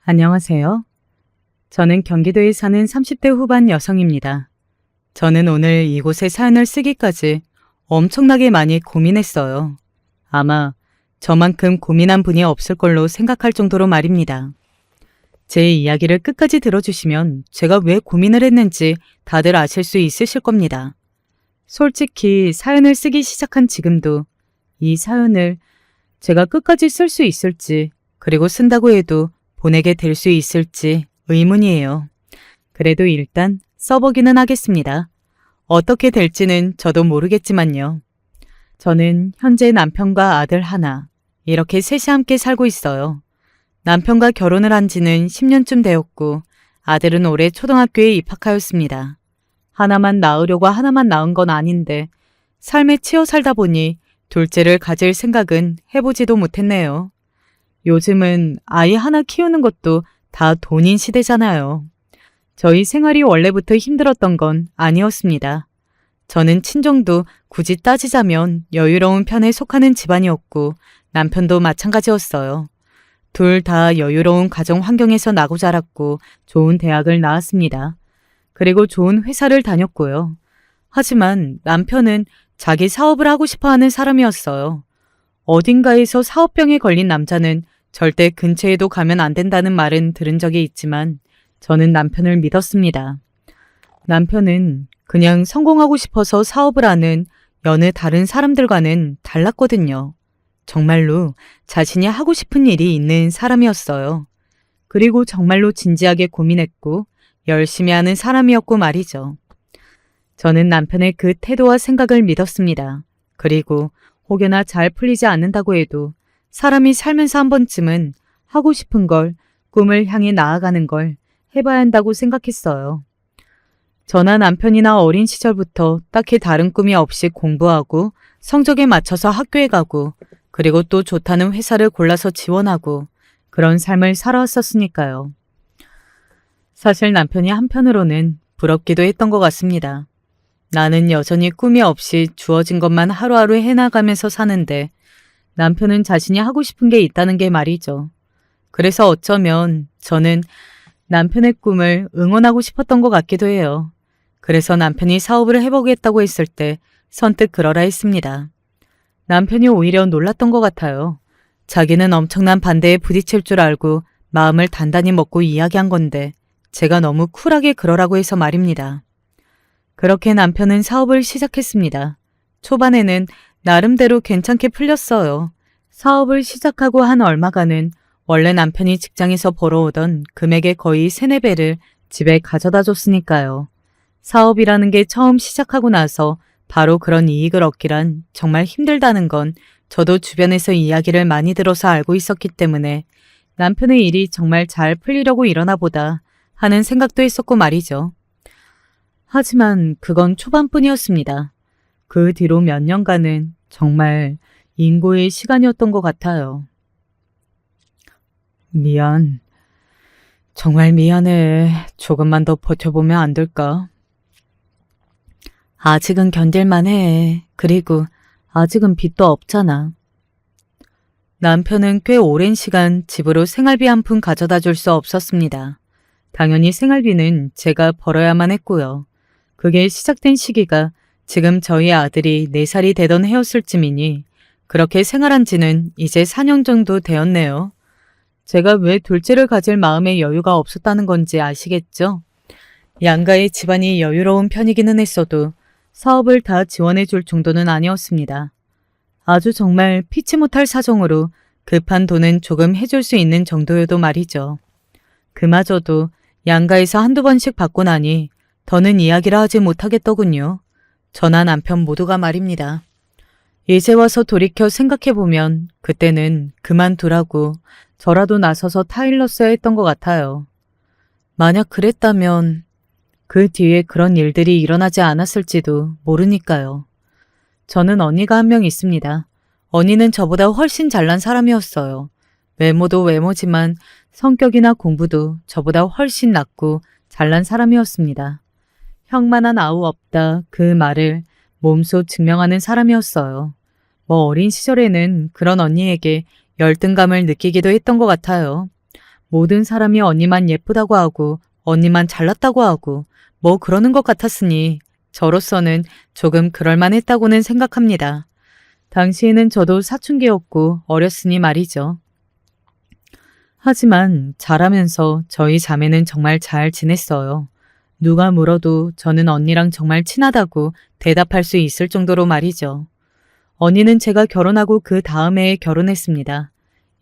안녕하세요. 저는 경기도에 사는 30대 후반 여성입니다. 저는 오늘 이곳에 사연을 쓰기까지 엄청나게 많이 고민했어요. 아마 저만큼 고민한 분이 없을 걸로 생각할 정도로 말입니다. 제 이야기를 끝까지 들어주시면 제가 왜 고민을 했는지 다들 아실 수 있으실 겁니다. 솔직히 사연을 쓰기 시작한 지금도 이 사연을 제가 끝까지 쓸 수 있을지, 그리고 쓴다고 해도 보내게 될 수 있을지 의문이에요. 그래도 일단 써보기는 하겠습니다. 어떻게 될지는 저도 모르겠지만요. 저는 현재 남편과 아들 하나, 이렇게 셋이 함께 살고 있어요. 남편과 결혼을 한 지는 10년쯤 되었고, 아들은 올해 초등학교에 입학하였습니다. 하나만 낳으려고 하나만 낳은 건 아닌데, 삶에 치여 살다 보니 둘째를 가질 생각은 해보지도 못했네요. 요즘은 아이 하나 키우는 것도 다 돈인 시대잖아요. 저희 생활이 원래부터 힘들었던 건 아니었습니다. 저는 친정도 굳이 따지자면 여유로운 편에 속하는 집안이었고 남편도 마찬가지였어요. 둘 다 여유로운 가정 환경에서 나고 자랐고 좋은 대학을 나왔습니다. 그리고 좋은 회사를 다녔고요. 하지만 남편은 자기 사업을 하고 싶어 하는 사람이었어요. 어딘가에서 사업병에 걸린 남자는 절대 근처에도 가면 안 된다는 말은 들은 적이 있지만 저는 남편을 믿었습니다. 남편은 그냥 성공하고 싶어서 사업을 하는 여느 다른 사람들과는 달랐거든요. 정말로 자신이 하고 싶은 일이 있는 사람이었어요. 그리고 정말로 진지하게 고민했고 열심히 하는 사람이었고 말이죠. 저는 남편의 그 태도와 생각을 믿었습니다. 그리고 혹여나 잘 풀리지 않는다고 해도 사람이 살면서 한 번쯤은 하고 싶은 걸, 꿈을 향해 나아가는 걸 해봐야 한다고 생각했어요. 저나 남편이나 어린 시절부터 딱히 다른 꿈이 없이 공부하고 성적에 맞춰서 학교에 가고 그리고 또 좋다는 회사를 골라서 지원하고 그런 삶을 살아왔었으니까요. 사실 남편이 한편으로는 부럽기도 했던 것 같습니다. 나는 여전히 꿈이 없이 주어진 것만 하루하루 해나가면서 사는데 남편은 자신이 하고 싶은 게 있다는 게 말이죠. 그래서 어쩌면 저는 남편의 꿈을 응원하고 싶었던 것 같기도 해요. 그래서 남편이 사업을 해보겠다고 했을 때 선뜻 그러라 했습니다. 남편이 오히려 놀랐던 것 같아요. 자기는 엄청난 반대에 부딪힐 줄 알고 마음을 단단히 먹고 이야기한 건데 제가 너무 쿨하게 그러라고 해서 말입니다. 그렇게 남편은 사업을 시작했습니다. 초반에는 나름대로 괜찮게 풀렸어요. 사업을 시작하고 한 얼마간은 원래 남편이 직장에서 벌어오던 금액의 거의 3, 4배를 집에 가져다 줬으니까요. 사업이라는 게 처음 시작하고 나서 바로 그런 이익을 얻기란 정말 힘들다는 건 저도 주변에서 이야기를 많이 들어서 알고 있었기 때문에 남편의 일이 정말 잘 풀리려고 이러나 보다 하는 생각도 했었고 말이죠. 하지만 그건 초반뿐이었습니다. 그 뒤로 몇 년간은 정말 인고의 시간이었던 것 같아요. 미안. 정말 미안해. 조금만 더 버텨보면 안 될까? 아직은 견딜만 해. 그리고 아직은 빚도 없잖아. 남편은 꽤 오랜 시간 집으로 생활비 한 푼 가져다 줄 수 없었습니다. 당연히 생활비는 제가 벌어야만 했고요. 그게 시작된 시기가 지금 저희 아들이 4살이 되던 해였을 쯤이니 그렇게 생활한 지는 이제 4년 정도 되었네요. 제가 왜 둘째를 가질 마음의 여유가 없었다는 건지 아시겠죠? 양가의 집안이 여유로운 편이기는 했어도 사업을 다 지원해 줄 정도는 아니었습니다. 아주 정말 피치 못할 사정으로 급한 돈은 조금 해줄 수 있는 정도여도 말이죠. 그마저도 양가에서 한두 번씩 받고 나니 더는 이야기를 하지 못하겠더군요. 저나 남편 모두가 말입니다. 이제 와서 돌이켜 생각해보면 그때는 그만두라고 저라도 나서서 타일렀어야 했던 것 같아요. 만약 그랬다면 그 뒤에 그런 일들이 일어나지 않았을지도 모르니까요. 저는 언니가 한 명 있습니다. 언니는 저보다 훨씬 잘난 사람이었어요. 외모도 외모지만 성격이나 공부도 저보다 훨씬 낫고 잘난 사람이었습니다. 형만한 아우 없다 그 말을 몸소 증명하는 사람이었어요. 어린 시절에는 그런 언니에게 열등감을 느끼기도 했던 것 같아요. 모든 사람이 언니만 예쁘다고 하고 언니만 잘났다고 하고 뭐 그러는 것 같았으니 저로서는 조금 그럴만했다고는 생각합니다. 당시에는 저도 사춘기였고 어렸으니 말이죠. 하지만 자라면서 저희 자매는 정말 잘 지냈어요. 누가 물어도 저는 언니랑 정말 친하다고 대답할 수 있을 정도로 말이죠. 언니는 제가 결혼하고 그 다음 해에 결혼했습니다.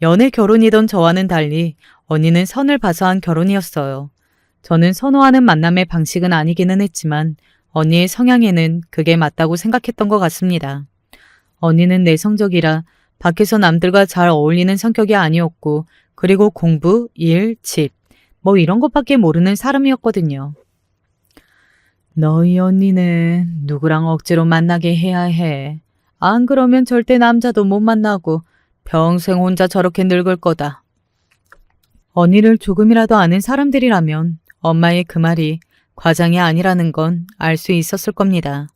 연애 결혼이던 저와는 달리 언니는 선을 봐서 한 결혼이었어요. 저는 선호하는 만남의 방식은 아니기는 했지만 언니의 성향에는 그게 맞다고 생각했던 것 같습니다. 언니는 내성적이라 밖에서 남들과 잘 어울리는 성격이 아니었고 그리고 공부, 일, 집, 뭐 이런 것밖에 모르는 사람이었거든요. 너희 언니는 누구랑 억지로 만나게 해야 해. 안 그러면 절대 남자도 못 만나고 평생 혼자 저렇게 늙을 거다. 언니를 조금이라도 아는 사람들이라면 엄마의 그 말이 과장이 아니라는 건 알 수 있었을 겁니다.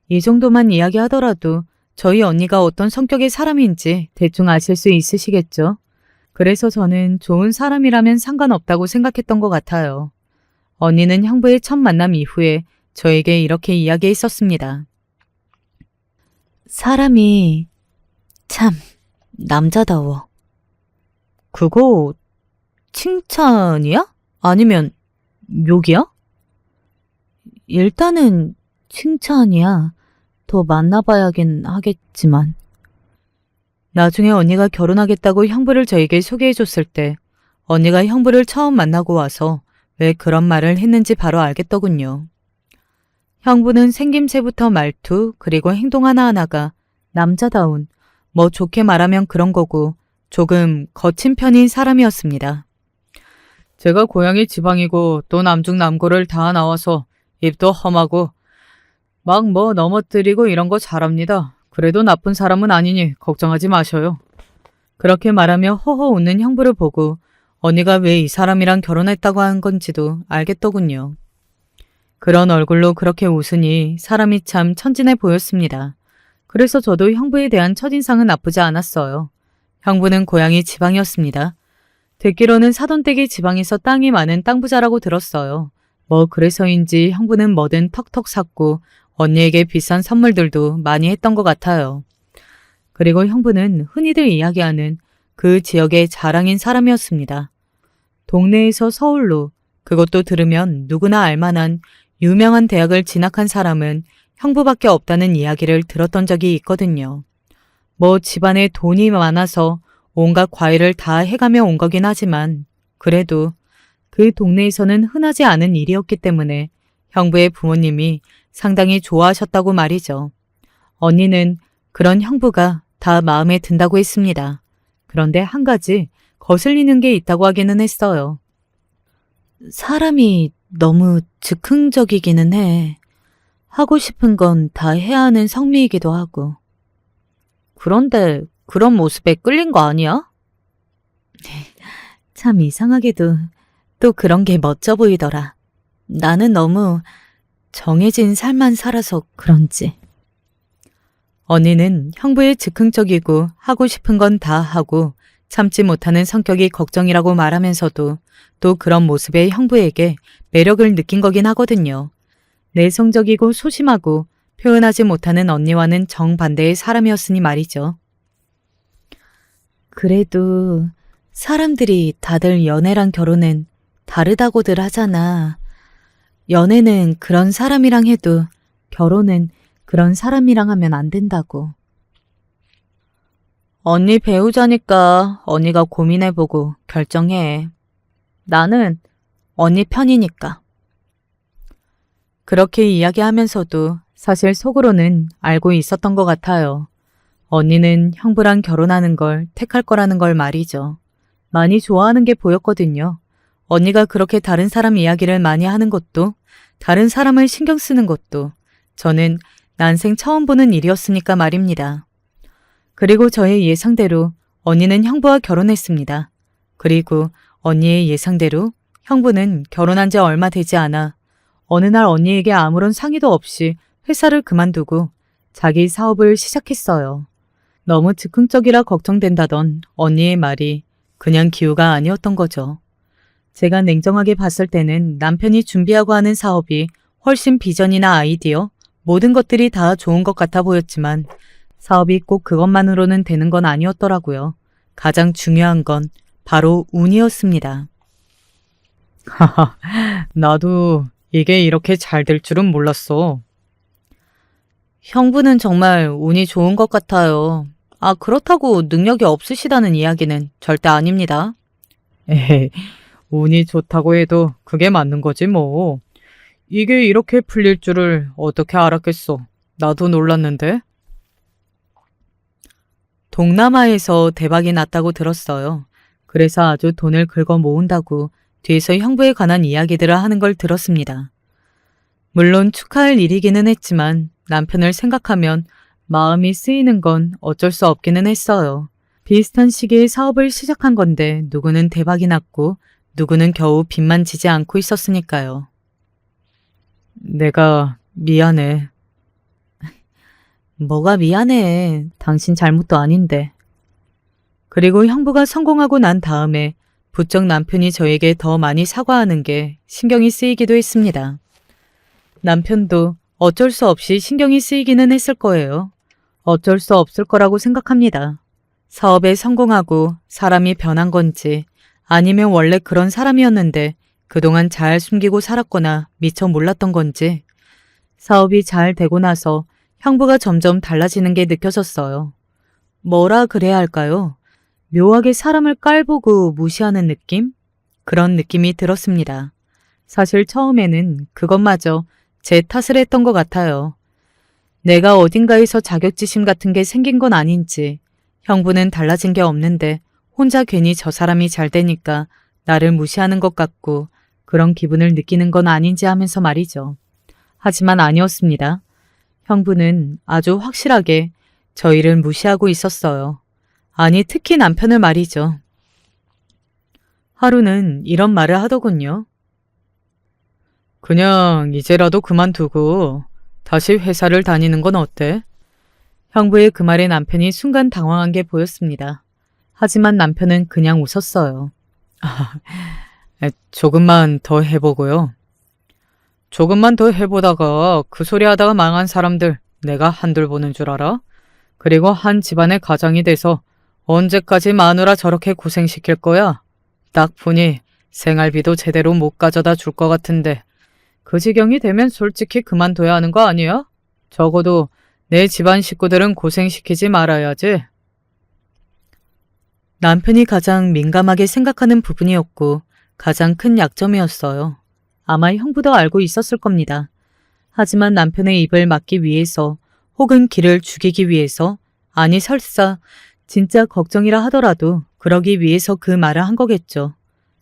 이 정도만 이야기하더라도 저희 언니가 어떤 성격의 사람인지 대충 아실 수 있으시겠죠? 그래서 저는 좋은 사람이라면 상관없다고 생각했던 것 같아요. 언니는 형부의 첫 만남 이후에 저에게 이렇게 이야기했었습니다. 사람이 참 남자다워. 그거 칭찬이야? 아니면 욕이야? 일단은 칭찬이야. 더 만나봐야긴 하겠지만. 나중에 언니가 결혼하겠다고 형부를 저에게 소개해줬을 때 언니가 형부를 처음 만나고 와서 왜 그런 말을 했는지 바로 알겠더군요. 형부는 생김새부터 말투 그리고 행동 하나하나가 남자다운, 뭐 좋게 말하면 그런 거고 조금 거친 편인 사람이었습니다. 제가 고향이 지방이고 또 남중남고를 다 나와서 입도 험하고 막 뭐 넘어뜨리고 이런 거 잘합니다. 그래도 나쁜 사람은 아니니 걱정하지 마셔요. 그렇게 말하며 허허 웃는 형부를 보고 언니가 왜 이 사람이랑 결혼했다고 한 건지도 알겠더군요. 그런 얼굴로 그렇게 웃으니 사람이 참 천진해 보였습니다. 그래서 저도 형부에 대한 첫인상은 나쁘지 않았어요. 형부는 고향이 지방이었습니다. 듣기로는 사돈댁이 지방에서 땅이 많은 땅부자라고 들었어요. 뭐 그래서인지 형부는 뭐든 턱턱 샀고 언니에게 비싼 선물들도 많이 했던 것 같아요. 그리고 형부는 흔히들 이야기하는 그 지역의 자랑인 사람이었습니다. 동네에서 서울로, 그것도 들으면 누구나 알만한 유명한 대학을 진학한 사람은 형부밖에 없다는 이야기를 들었던 적이 있거든요. 뭐 집안에 돈이 많아서 온갖 과일을 다 해가며 온 거긴 하지만 그래도 그 동네에서는 흔하지 않은 일이었기 때문에 형부의 부모님이 상당히 좋아하셨다고 말이죠. 언니는 그런 형부가 다 마음에 든다고 했습니다. 그런데 한 가지 거슬리는 게 있다고 하기는 했어요. 사람이 너무 즉흥적이기는 해. 하고 싶은 건 다 해야 하는 성미이기도 하고. 그런데 그런 모습에 끌린 거 아니야? 참 이상하게도 또 그런 게 멋져 보이더라. 나는 너무 정해진 삶만 살아서 그런지. 언니는 형부의 즉흥적이고 하고 싶은 건 다 하고 참지 못하는 성격이 걱정이라고 말하면서도 또 그런 모습의 형부에게 매력을 느낀 거긴 하거든요. 내성적이고 소심하고 표현하지 못하는 언니와는 정반대의 사람이었으니 말이죠. 그래도 사람들이 다들 연애랑 결혼은 다르다고들 하잖아. 연애는 그런 사람이랑 해도 결혼은 그런 사람이랑 하면 안 된다고. 언니 배우자니까 언니가 고민해보고 결정해. 나는 언니 편이니까. 그렇게 이야기하면서도 사실 속으로는 알고 있었던 것 같아요. 언니는 형부랑 결혼하는 걸 택할 거라는 걸 말이죠. 많이 좋아하는 게 보였거든요. 언니가 그렇게 다른 사람 이야기를 많이 하는 것도, 다른 사람을 신경 쓰는 것도 저는 난생 처음 보는 일이었으니까 말입니다. 그리고 저의 예상대로 언니는 형부와 결혼했습니다. 그리고 언니의 예상대로 형부는 결혼한 지 얼마 되지 않아 어느 날 언니에게 아무런 상의도 없이 회사를 그만두고 자기 사업을 시작했어요. 너무 즉흥적이라 걱정된다던 언니의 말이 그냥 기우가 아니었던 거죠. 제가 냉정하게 봤을 때는 남편이 준비하고 하는 사업이 훨씬 비전이나 아이디어, 모든 것들이 다 좋은 것 같아 보였지만 사업이 꼭 그것만으로는 되는 건 아니었더라고요. 가장 중요한 건 바로 운이었습니다. 하하, 나도 이게 이렇게 잘 될 줄은 몰랐어. 형부는 정말 운이 좋은 것 같아요. 아, 그렇다고 능력이 없으시다는 이야기는 절대 아닙니다. 에헤, 운이 좋다고 해도 그게 맞는 거지 뭐. 이게 이렇게 풀릴 줄을 어떻게 알았겠어. 나도 놀랐는데. 동남아에서 대박이 났다고 들었어요. 그래서 아주 돈을 긁어 모은다고 뒤에서 형부에 관한 이야기들을 하는 걸 들었습니다. 물론 축하할 일이기는 했지만 남편을 생각하면 마음이 쓰이는 건 어쩔 수 없기는 했어요. 비슷한 시기에 사업을 시작한 건데 누구는 대박이 났고 누구는 겨우 빚만 지지 않고 있었으니까요. 내가 미안해. 뭐가 미안해. 당신 잘못도 아닌데. 그리고 형부가 성공하고 난 다음에 부쩍 남편이 저에게 더 많이 사과하는 게 신경이 쓰이기도 했습니다. 남편도 어쩔 수 없이 신경이 쓰이기는 했을 거예요. 어쩔 수 없을 거라고 생각합니다. 사업에 성공하고 사람이 변한 건지 아니면 원래 그런 사람이었는데 그동안 잘 숨기고 살았거나 미처 몰랐던 건지 사업이 잘 되고 나서 형부가 점점 달라지는 게 느껴졌어요. 뭐라 그래야 할까요? 묘하게 사람을 깔보고 무시하는 느낌? 그런 느낌이 들었습니다. 사실 처음에는 그것마저 제 탓을 했던 것 같아요. 내가 어딘가에서 자격지심 같은 게 생긴 건 아닌지 형부는 달라진 게 없는데 혼자 괜히 저 사람이 잘 되니까 나를 무시하는 것 같고 그런 기분을 느끼는 건 아닌지 하면서 말이죠. 하지만 아니었습니다. 형부는 아주 확실하게 저희를 무시하고 있었어요. 아니, 특히 남편을 말이죠. 하루는 이런 말을 하더군요. 그냥 이제라도 그만두고 다시 회사를 다니는 건 어때? 형부의 그 말에 남편이 순간 당황한 게 보였습니다. 하지만 남편은 그냥 웃었어요. 조금만 더 해보고요. 조금만 더 해보다가 그 소리 하다가 망한 사람들 내가 한둘 보는 줄 알아? 그리고 한 집안의 가장이 돼서 언제까지 마누라 저렇게 고생시킬 거야? 딱 보니 생활비도 제대로 못 가져다 줄 것 같은데 그 지경이 되면 솔직히 그만둬야 하는 거 아니야? 적어도 내 집안 식구들은 고생시키지 말아야지. 남편이 가장 민감하게 생각하는 부분이었고 가장 큰 약점이었어요. 아마 형부도 알고 있었을 겁니다. 하지만 남편의 입을 막기 위해서 혹은 기를 죽이기 위해서 아니 설사 진짜 걱정이라 하더라도 그러기 위해서 그 말을 한 거겠죠.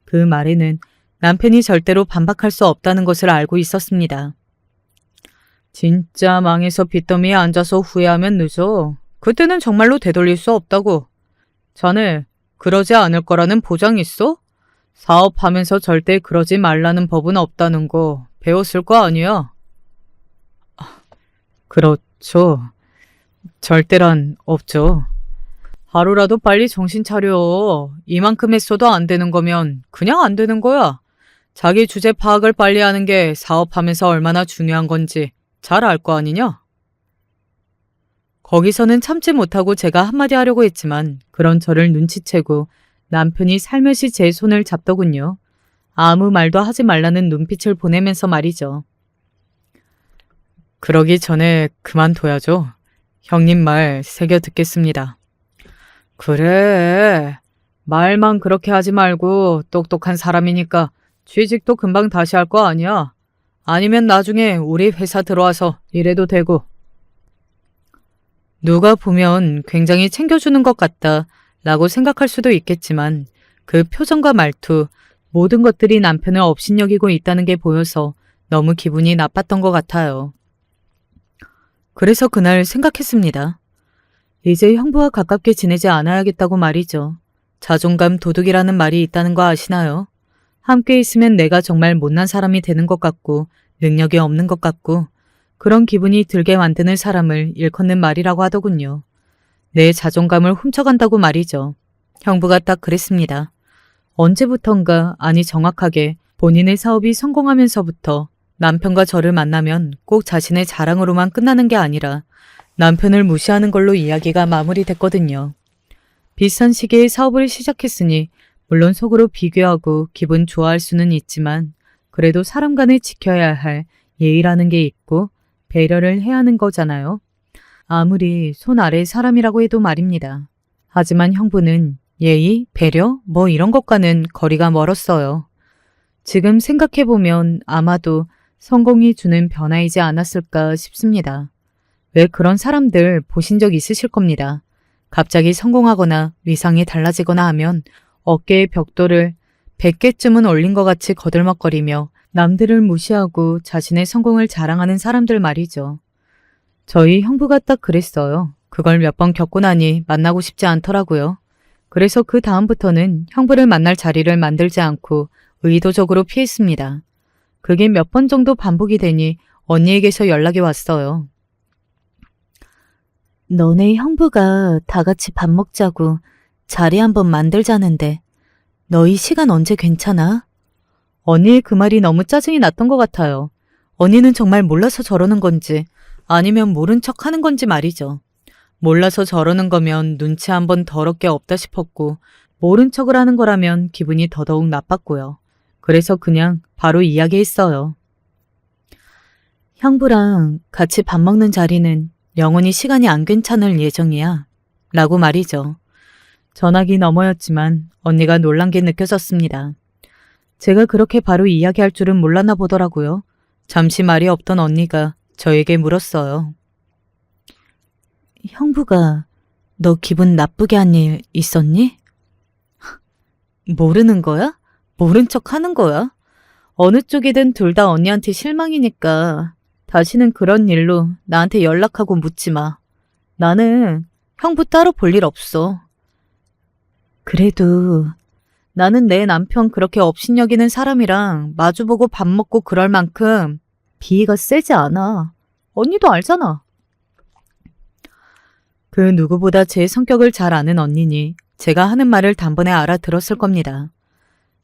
그 말에는 남편이 절대로 반박할 수 없다는 것을 알고 있었습니다. 진짜 망해서 빚더미에 앉아서 후회하면 늦어. 그때는 정말로 되돌릴 수 없다고. 자네 그러지 않을 거라는 보장 있어? 사업하면서 절대 그러지 말라는 법은 없다는 거 배웠을 거 아니야? 그렇죠. 절대란 없죠. 하루라도 빨리 정신 차려. 이만큼 했어도 안 되는 거면 그냥 안 되는 거야. 자기 주제 파악을 빨리 하는 게 사업하면서 얼마나 중요한 건지 잘 알 거 아니냐? 거기서는 참지 못하고 제가 한마디 하려고 했지만 그런 저를 눈치채고 남편이 살며시 제 손을 잡더군요. 아무 말도 하지 말라는 눈빛을 보내면서 말이죠. 그러기 전에 그만둬야죠. 형님 말 새겨 듣겠습니다. 그래. 말만 그렇게 하지 말고 똑똑한 사람이니까 취직도 금방 다시 할 거 아니야. 아니면 나중에 우리 회사 들어와서 일해도 되고. 누가 보면 굉장히 챙겨주는 것 같다 라고 생각할 수도 있겠지만 그 표정과 말투, 모든 것들이 남편을 업신여기고 있다는 게 보여서 너무 기분이 나빴던 것 같아요. 그래서 그날 생각했습니다. 이제 형부와 가깝게 지내지 않아야겠다고 말이죠. 자존감 도둑이라는 말이 있다는 거 아시나요? 함께 있으면 내가 정말 못난 사람이 되는 것 같고 능력이 없는 것 같고 그런 기분이 들게 만드는 사람을 일컫는 말이라고 하더군요. 내 자존감을 훔쳐간다고 말이죠. 형부가 딱 그랬습니다. 언제부턴가, 아니 정확하게 본인의 사업이 성공하면서부터 남편과 저를 만나면 꼭 자신의 자랑으로만 끝나는 게 아니라 남편을 무시하는 걸로 이야기가 마무리됐거든요. 비슷한 시기에 사업을 시작했으니 물론 속으로 비교하고 기분 좋아할 수는 있지만 그래도 사람 간에 지켜야 할 예의라는 게 있고 배려를 해야 하는 거잖아요. 아무리 손 아래의 사람이라고 해도 말입니다. 하지만 형부는 예의, 배려, 뭐 이런 것과는 거리가 멀었어요. 지금 생각해보면 아마도 성공이 주는 변화이지 않았을까 싶습니다. 왜 그런 사람들 보신 적 있으실 겁니다. 갑자기 성공하거나 위상이 달라지거나 하면 어깨의 벽돌을 100개쯤은 올린 것 같이 거들먹거리며 남들을 무시하고 자신의 성공을 자랑하는 사람들 말이죠. 저희 형부가 딱 그랬어요. 그걸 몇 번 겪고 나니 만나고 싶지 않더라고요. 그래서 그 다음부터는 형부를 만날 자리를 만들지 않고 의도적으로 피했습니다. 그게 몇 번 정도 반복이 되니 언니에게서 연락이 왔어요. 너네 형부가 다 같이 밥 먹자고 자리 한번 만들자는데 너희 시간 언제 괜찮아? 언니의 그 말이 너무 짜증이 났던 것 같아요. 언니는 정말 몰라서 저러는 건지 아니면 모른 척 하는 건지 말이죠. 몰라서 저러는 거면 눈치 한번 더럽게 없다 싶었고 모른 척을 하는 거라면 기분이 더더욱 나빴고요. 그래서 그냥 바로 이야기했어요. 형부랑 같이 밥 먹는 자리는 영원히 시간이 안 괜찮을 예정이야. 라고 말이죠. 전화기 너머였지만 언니가 놀란 게 느껴졌습니다. 제가 그렇게 바로 이야기할 줄은 몰랐나 보더라고요. 잠시 말이 없던 언니가 저에게 물었어요. 형부가 너 기분 나쁘게 한 일 있었니? 모르는 거야? 모른 척 하는 거야? 어느 쪽이든 둘 다 언니한테 실망이니까 다시는 그런 일로 나한테 연락하고 묻지 마. 나는 형부 따로 볼 일 없어. 그래도 나는 내 남편 그렇게 업신여기는 사람이랑 마주보고 밥 먹고 그럴 만큼 비위가 세지 않아. 언니도 알잖아. 그 누구보다 제 성격을 잘 아는 언니니 제가 하는 말을 단번에 알아들었을 겁니다.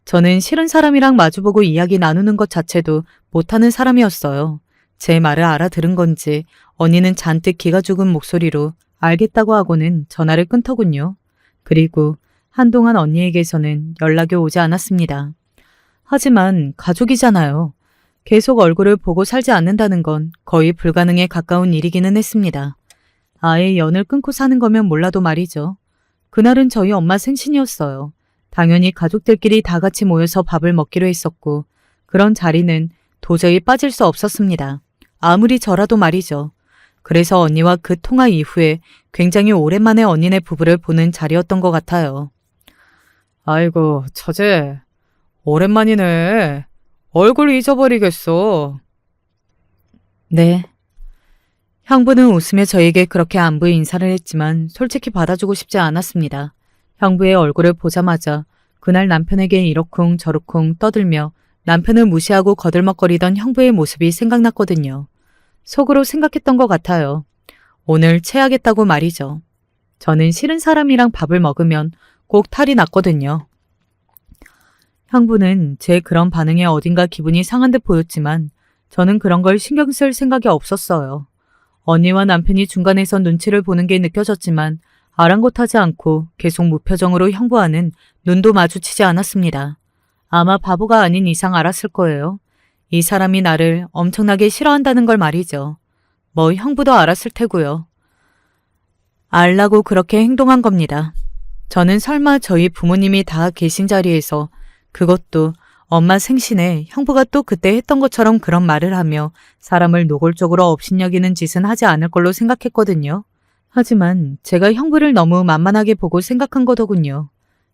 저는 싫은 사람이랑 마주보고 이야기 나누는 것 자체도 못하는 사람이었어요. 제 말을 알아들은 건지 언니는 잔뜩 기가 죽은 목소리로 알겠다고 하고는 전화를 끊더군요. 그리고 한동안 언니에게서는 연락이 오지 않았습니다. 하지만 가족이잖아요. 계속 얼굴을 보고 살지 않는다는 건 거의 불가능에 가까운 일이기는 했습니다. 아예 연을 끊고 사는 거면 몰라도 말이죠. 그날은 저희 엄마 생신이었어요. 당연히 가족들끼리 다 같이 모여서 밥을 먹기로 했었고 그런 자리는 도저히 빠질 수 없었습니다. 아무리 저라도 말이죠. 그래서 언니와 그 통화 이후에 굉장히 오랜만에 언니네 부부를 보는 자리였던 것 같아요. 아이고, 처제. 오랜만이네. 얼굴 잊어버리겠어. 네. 형부는 웃으며 저에게 그렇게 안부의 인사를 했지만 솔직히 받아주고 싶지 않았습니다. 형부의 얼굴을 보자마자 그날 남편에게 이러쿵 저러쿵 떠들며 남편을 무시하고 거들먹거리던 형부의 모습이 생각났거든요. 속으로 생각했던 것 같아요. 오늘 체하겠다고 말이죠. 저는 싫은 사람이랑 밥을 먹으면 꼭 탈이 났거든요. 형부는 제 그런 반응에 어딘가 기분이 상한 듯 보였지만 저는 그런 걸 신경 쓸 생각이 없었어요. 언니와 남편이 중간에서 눈치를 보는 게 느껴졌지만 아랑곳하지 않고 계속 무표정으로 형부와는 눈도 마주치지 않았습니다. 아마 바보가 아닌 이상 알았을 거예요. 이 사람이 나를 엄청나게 싫어한다는 걸 말이죠. 뭐 형부도 알았을 테고요. 알라고 그렇게 행동한 겁니다. 저는 설마 저희 부모님이 다 계신 자리에서 그것도 엄마 생신에 형부가 또 그때 했던 것처럼 그런 말을 하며 사람을 노골적으로 업신여기는 짓은 하지 않을 걸로 생각했거든요. 하지만 제가 형부를 너무 만만하게 보고 생각한 거더군요.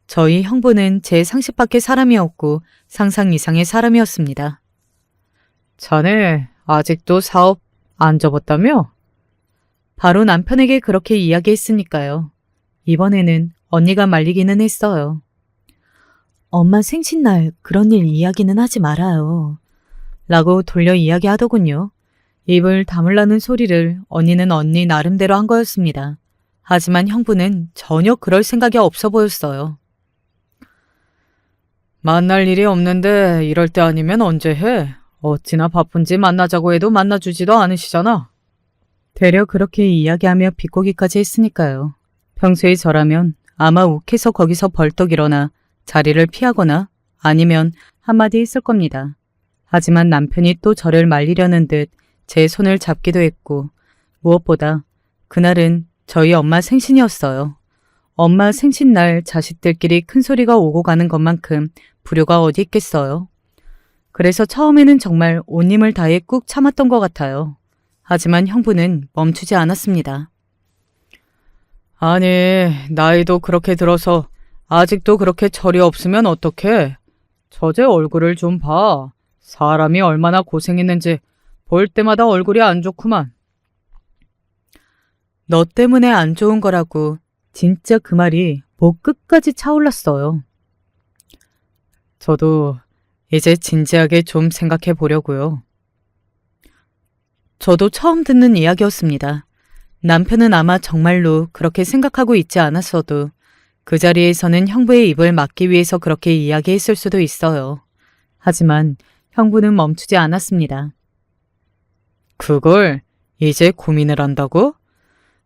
저희 형부는 제 상식 밖의 사람이었고 상상 이상의 사람이었습니다. 자네 아직도 사업 안 접었다며? 바로 남편에게 그렇게 이야기했으니까요. 이번에는 언니가 말리기는 했어요. 엄마 생신날 그런 일 이야기는 하지 말아요. 라고 돌려 이야기하더군요. 입을 다물라는 소리를 언니는 언니 나름대로 한 거였습니다. 하지만 형부는 전혀 그럴 생각이 없어 보였어요. 만날 일이 없는데 이럴 때 아니면 언제 해? 어찌나 바쁜지 만나자고 해도 만나주지도 않으시잖아. 되려 그렇게 이야기하며 비꼬기까지 했으니까요. 평소에 저라면 아마 욱해서 거기서 벌떡 일어나 자리를 피하거나 아니면 한마디 했을 겁니다. 하지만 남편이 또 저를 말리려는 듯 제 손을 잡기도 했고 무엇보다 그날은 저희 엄마 생신이었어요. 엄마 생신날 자식들끼리 큰 소리가 오고 가는 것만큼 불효가 어디 있겠어요. 그래서 처음에는 정말 온 힘을 다해 꾹 참았던 것 같아요. 하지만 형부는 멈추지 않았습니다. 아니, 나이도 그렇게 들어서 아직도 그렇게 철이 없으면 어떡해? 저제 얼굴을 좀 봐. 사람이 얼마나 고생했는지 볼 때마다 얼굴이 안 좋구만. 너 때문에 안 좋은 거라고 진짜 그 말이 목 끝까지 차올랐어요. 저도 이제 진지하게 좀 생각해 보려고요. 저도 처음 듣는 이야기였습니다. 남편은 아마 정말로 그렇게 생각하고 있지 않았어도 그 자리에서는 형부의 입을 막기 위해서 그렇게 이야기했을 수도 있어요. 하지만 형부는 멈추지 않았습니다. 그걸 이제 고민을 한다고?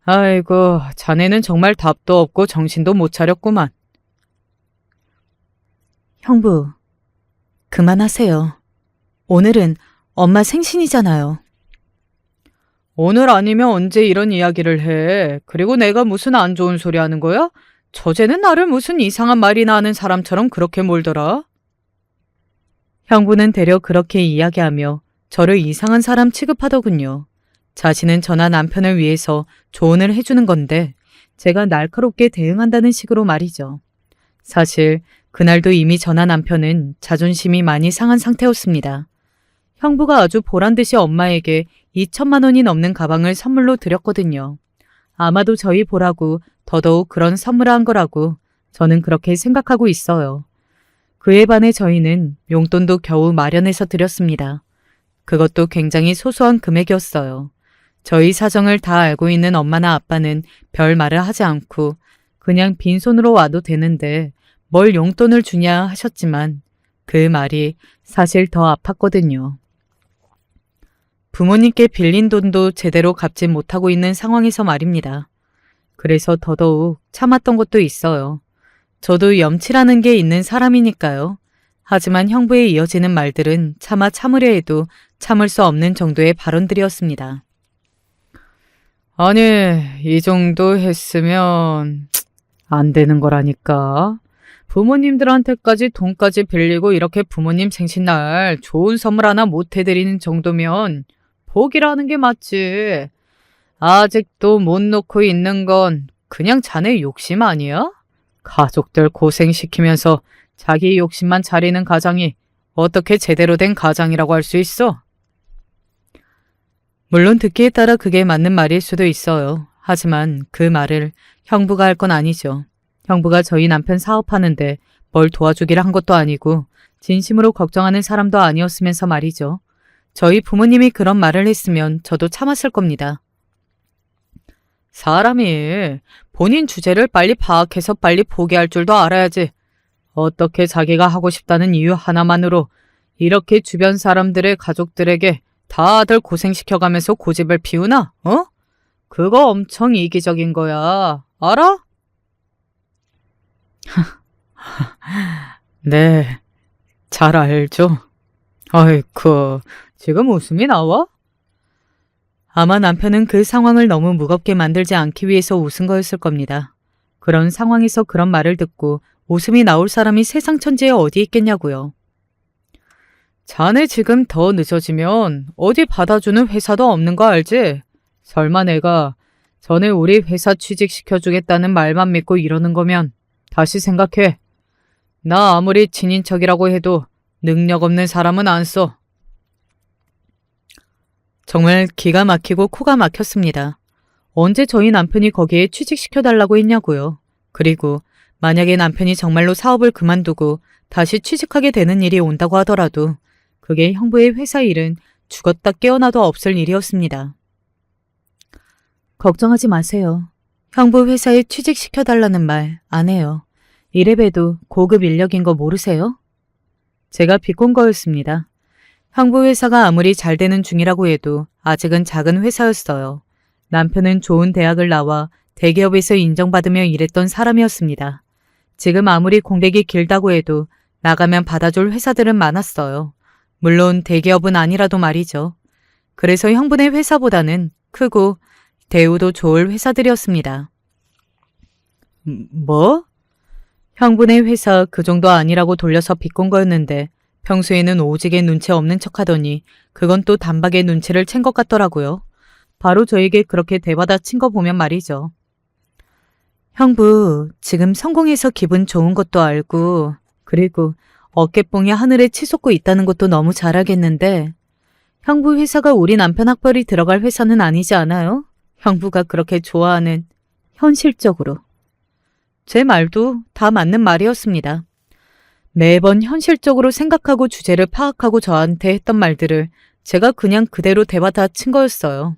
아이고, 자네는 정말 답도 없고 정신도 못 차렸구만. 형부, 그만하세요. 오늘은 엄마 생신이잖아요. 오늘 아니면 언제 이런 이야기를 해? 그리고 내가 무슨 안 좋은 소리 하는 거야? 저쟤는 나를 무슨 이상한 말이나 하는 사람처럼 그렇게 몰더라. 형부는 되려 그렇게 이야기하며 저를 이상한 사람 취급하더군요. 자신은 저나 남편을 위해서 조언을 해주는 건데 제가 날카롭게 대응한다는 식으로 말이죠. 사실 그날도 이미 저나 남편은 자존심이 많이 상한 상태였습니다. 형부가 아주 보란듯이 엄마에게 2천만 원이 넘는 가방을 선물로 드렸거든요. 아마도 저희 보라고 더더욱 그런 선물을 한 거라고 저는 그렇게 생각하고 있어요. 그에 반해 저희는 용돈도 겨우 마련해서 드렸습니다. 그것도 굉장히 소소한 금액이었어요. 저희 사정을 다 알고 있는 엄마나 아빠는 별 말을 하지 않고 그냥 빈손으로 와도 되는데 뭘 용돈을 주냐 하셨지만 그 말이 사실 더 아팠거든요. 부모님께 빌린 돈도 제대로 갚지 못하고 있는 상황에서 말입니다. 그래서 더더욱 참았던 것도 있어요. 저도 염치라는 게 있는 사람이니까요. 하지만 형부에 이어지는 말들은 차마 참으려 해도 참을 수 없는 정도의 발언들이었습니다. 아니, 이 정도 했으면 안 되는 거라니까. 부모님들한테까지 돈까지 빌리고 이렇게 부모님 생신날 좋은 선물 하나 못 해드리는 정도면 복이라는 게 맞지. 아직도 못 놓고 있는 건 그냥 자네 욕심 아니야? 가족들 고생시키면서 자기 욕심만 차리는 가장이 어떻게 제대로 된 가장이라고 할 수 있어? 물론 듣기에 따라 그게 맞는 말일 수도 있어요. 하지만 그 말을 형부가 할 건 아니죠. 형부가 저희 남편 사업하는데 뭘 도와주기를 한 것도 아니고 진심으로 걱정하는 사람도 아니었으면서 말이죠. 저희 부모님이 그런 말을 했으면 저도 참았을 겁니다. 사람이 본인 주제를 빨리 파악해서 빨리 포기할 줄도 알아야지. 어떻게 자기가 하고 싶다는 이유 하나만으로 이렇게 주변 사람들의 가족들에게 다들 고생시켜가면서 고집을 피우나? 어? 그거 엄청 이기적인 거야. 알아? 네, 잘 알죠. 아이쿠, 지금 웃음이 나와? 아마 남편은 그 상황을 너무 무겁게 만들지 않기 위해서 웃은 거였을 겁니다. 그런 상황에서 그런 말을 듣고 웃음이 나올 사람이 세상 천지에 어디 있겠냐고요. 자네 지금 더 늦어지면 어디 받아주는 회사도 없는 거 알지? 설마 내가 전에 우리 회사 취직시켜주겠다는 말만 믿고 이러는 거면 다시 생각해. 나 아무리 친인척이라고 해도 능력 없는 사람은 안 써. 정말 기가 막히고 코가 막혔습니다. 언제 저희 남편이 거기에 취직시켜달라고 했냐고요. 그리고 만약에 남편이 정말로 사업을 그만두고 다시 취직하게 되는 일이 온다고 하더라도 그게 형부의 회사 일은 죽었다 깨어나도 없을 일이었습니다. 걱정하지 마세요. 형부 회사에 취직시켜달라는 말 안 해요. 이래봬도 고급 인력인 거 모르세요? 제가 비꼰 거였습니다. 형부 회사가 아무리 잘 되는 중이라고 해도 아직은 작은 회사였어요. 남편은 좋은 대학을 나와 대기업에서 인정받으며 일했던 사람이었습니다. 지금 아무리 공백이 길다고 해도 나가면 받아줄 회사들은 많았어요. 물론 대기업은 아니라도 말이죠. 그래서 형부네 회사보다는 크고 대우도 좋을 회사들이었습니다. 뭐? 형부네 회사 그 정도 아니라고 돌려서 비꼰 거였는데 평소에는 오지게 눈치 없는 척하더니 그건 또 단박에 눈치를 챈 것 같더라고요. 바로 저에게 그렇게 대받아 친 거 보면 말이죠. 형부, 지금 성공해서 기분 좋은 것도 알고 그리고 어깨뽕이 하늘에 치솟고 있다는 것도 너무 잘 알겠는데 형부 회사가 우리 남편 학벌이 들어갈 회사는 아니지 않아요? 형부가 그렇게 좋아하는 현실적으로. 제 말도 다 맞는 말이었습니다. 매번 현실적으로 생각하고 주제를 파악하고 저한테 했던 말들을 제가 그냥 그대로 대받아 친 거였어요.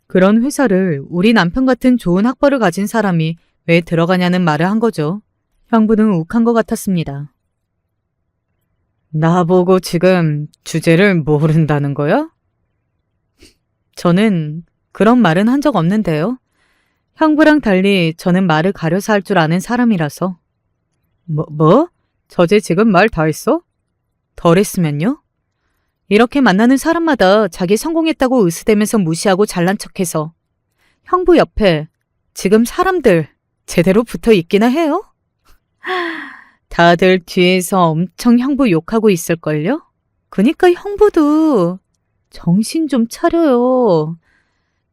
그런 회사를 우리 남편 같은 좋은 학벌을 가진 사람이 왜 들어가냐는 말을 한 거죠. 형부는 욱한 것 같았습니다. 나보고 지금 주제를 모른다는 거야? 저는 그런 말은 한 적 없는데요. 형부랑 달리 저는 말을 가려서 할 줄 아는 사람이라서. 뭐? 저제 지금 말 다 했어? 덜 했으면요? 이렇게 만나는 사람마다 자기 성공했다고 으스대면서 무시하고 잘난 척해서 형부 옆에 지금 사람들 제대로 붙어 있기나 해요? 다들 뒤에서 엄청 형부 욕하고 있을걸요? 그니까 형부도 정신 좀 차려요.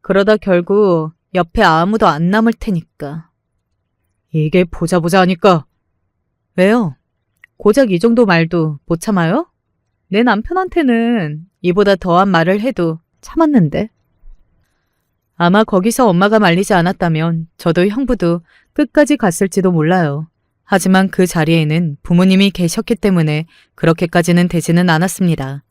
그러다 결국 옆에 아무도 안 남을 테니까. 이게 보자 하니까. 왜요? 고작 이 정도 말도 못 참아요? 내 남편한테는 이보다 더한 말을 해도 참았는데. 아마 거기서 엄마가 말리지 않았다면 저도 형부도 끝까지 갔을지도 몰라요. 하지만 그 자리에는 부모님이 계셨기 때문에 그렇게까지는 되지는 않았습니다.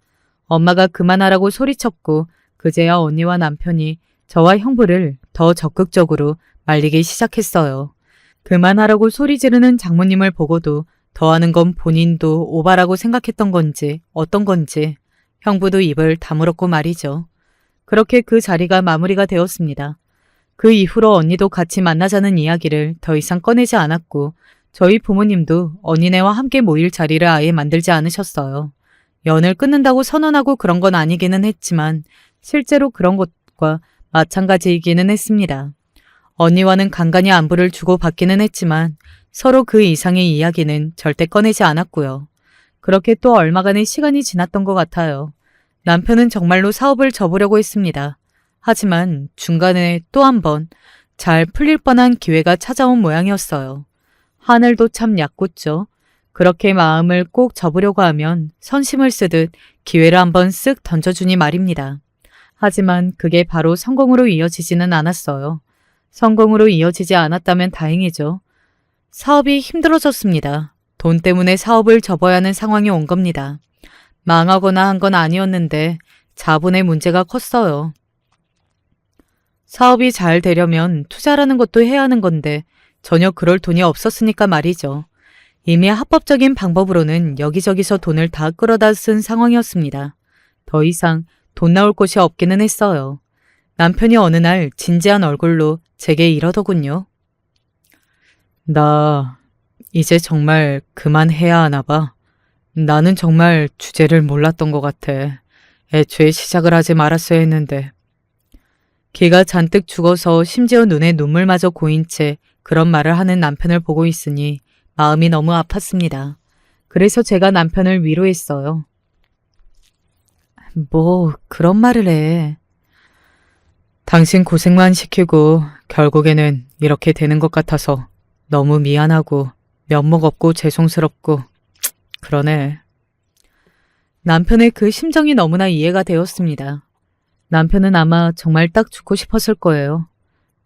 엄마가 그만하라고 소리쳤고 그제야 언니와 남편이 저와 형부를 더 적극적으로 말리기 시작했어요. 그만하라고 소리 지르는 장모님을 보고도 더하는 건 본인도 오바라고 생각했던 건지 어떤 건지 형부도 입을 다물었고 말이죠. 그렇게 그 자리가 마무리가 되었습니다. 그 이후로 언니도 같이 만나자는 이야기를 더 이상 꺼내지 않았고 저희 부모님도 언니네와 함께 모일 자리를 아예 만들지 않으셨어요. 연을 끊는다고 선언하고 그런 건 아니기는 했지만 실제로 그런 것과 마찬가지이기는 했습니다. 언니와는 간간히 안부를 주고받기는 했지만 서로 그 이상의 이야기는 절대 꺼내지 않았고요. 그렇게 또 얼마간의 시간이 지났던 것 같아요. 남편은 정말로 사업을 접으려고 했습니다. 하지만 중간에 또 한 번 잘 풀릴 뻔한 기회가 찾아온 모양이었어요. 하늘도 참 얕궂죠. 그렇게 마음을 꼭 접으려고 하면 선심을 쓰듯 기회를 한번 쓱 던져주니 말입니다. 하지만 그게 바로 성공으로 이어지지는 않았어요. 성공으로 이어지지 않았다면 다행이죠. 사업이 힘들어졌습니다. 돈 때문에 사업을 접어야 하는 상황이 온 겁니다. 망하거나 한 건 아니었는데 자본의 문제가 컸어요. 사업이 잘 되려면 투자라는 것도 해야 하는 건데 전혀 그럴 돈이 없었으니까 말이죠. 이미 합법적인 방법으로는 여기저기서 돈을 다 끌어다 쓴 상황이었습니다. 더 이상 돈 나올 곳이 없기는 했어요. 남편이 어느 날 진지한 얼굴로 제게 이러더군요. 나 이제 정말 그만해야 하나 봐. 나는 정말 주제를 몰랐던 것 같아. 애초에 시작을 하지 말았어야 했는데. 기가 잔뜩 죽어서 심지어 눈에 눈물마저 고인 채 그런 말을 하는 남편을 보고 있으니 마음이 너무 아팠습니다. 그래서 제가 남편을 위로했어요. 뭐 그런 말을 해. 당신 고생만 시키고 결국에는 이렇게 되는 것 같아서 너무 미안하고 면목 없고 죄송스럽고 그러네. 남편의 그 심정이 너무나 이해가 되었습니다. 남편은 아마 정말 딱 죽고 싶었을 거예요.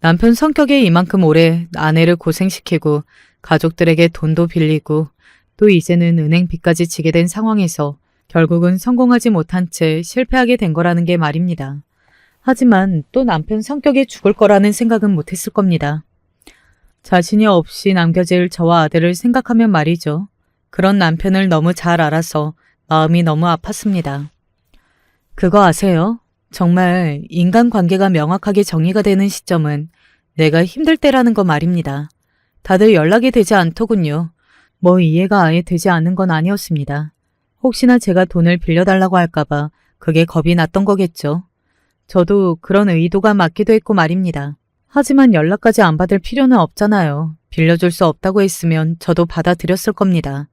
남편 성격에 이만큼 오래 아내를 고생시키고 가족들에게 돈도 빌리고 또 이제는 은행 빚까지 지게 된 상황에서 결국은 성공하지 못한 채 실패하게 된 거라는 게 말입니다. 하지만 또 남편 성격에 죽을 거라는 생각은 못했을 겁니다. 자신이 없이 남겨질 저와 아들을 생각하면 말이죠. 그런 남편을 너무 잘 알아서 마음이 너무 아팠습니다. 그거 아세요? 정말 인간관계가 명확하게 정의가 되는 시점은 내가 힘들 때라는 거 말입니다. 다들 연락이 되지 않더군요. 뭐 이해가 아예 되지 않는 건 아니었습니다. 혹시나 제가 돈을 빌려달라고 할까봐 그게 겁이 났던 거겠죠. 저도 그런 의도가 맞기도 했고 말입니다. 하지만 연락까지 안 받을 필요는 없잖아요. 빌려줄 수 없다고 했으면 저도 받아들였을 겁니다.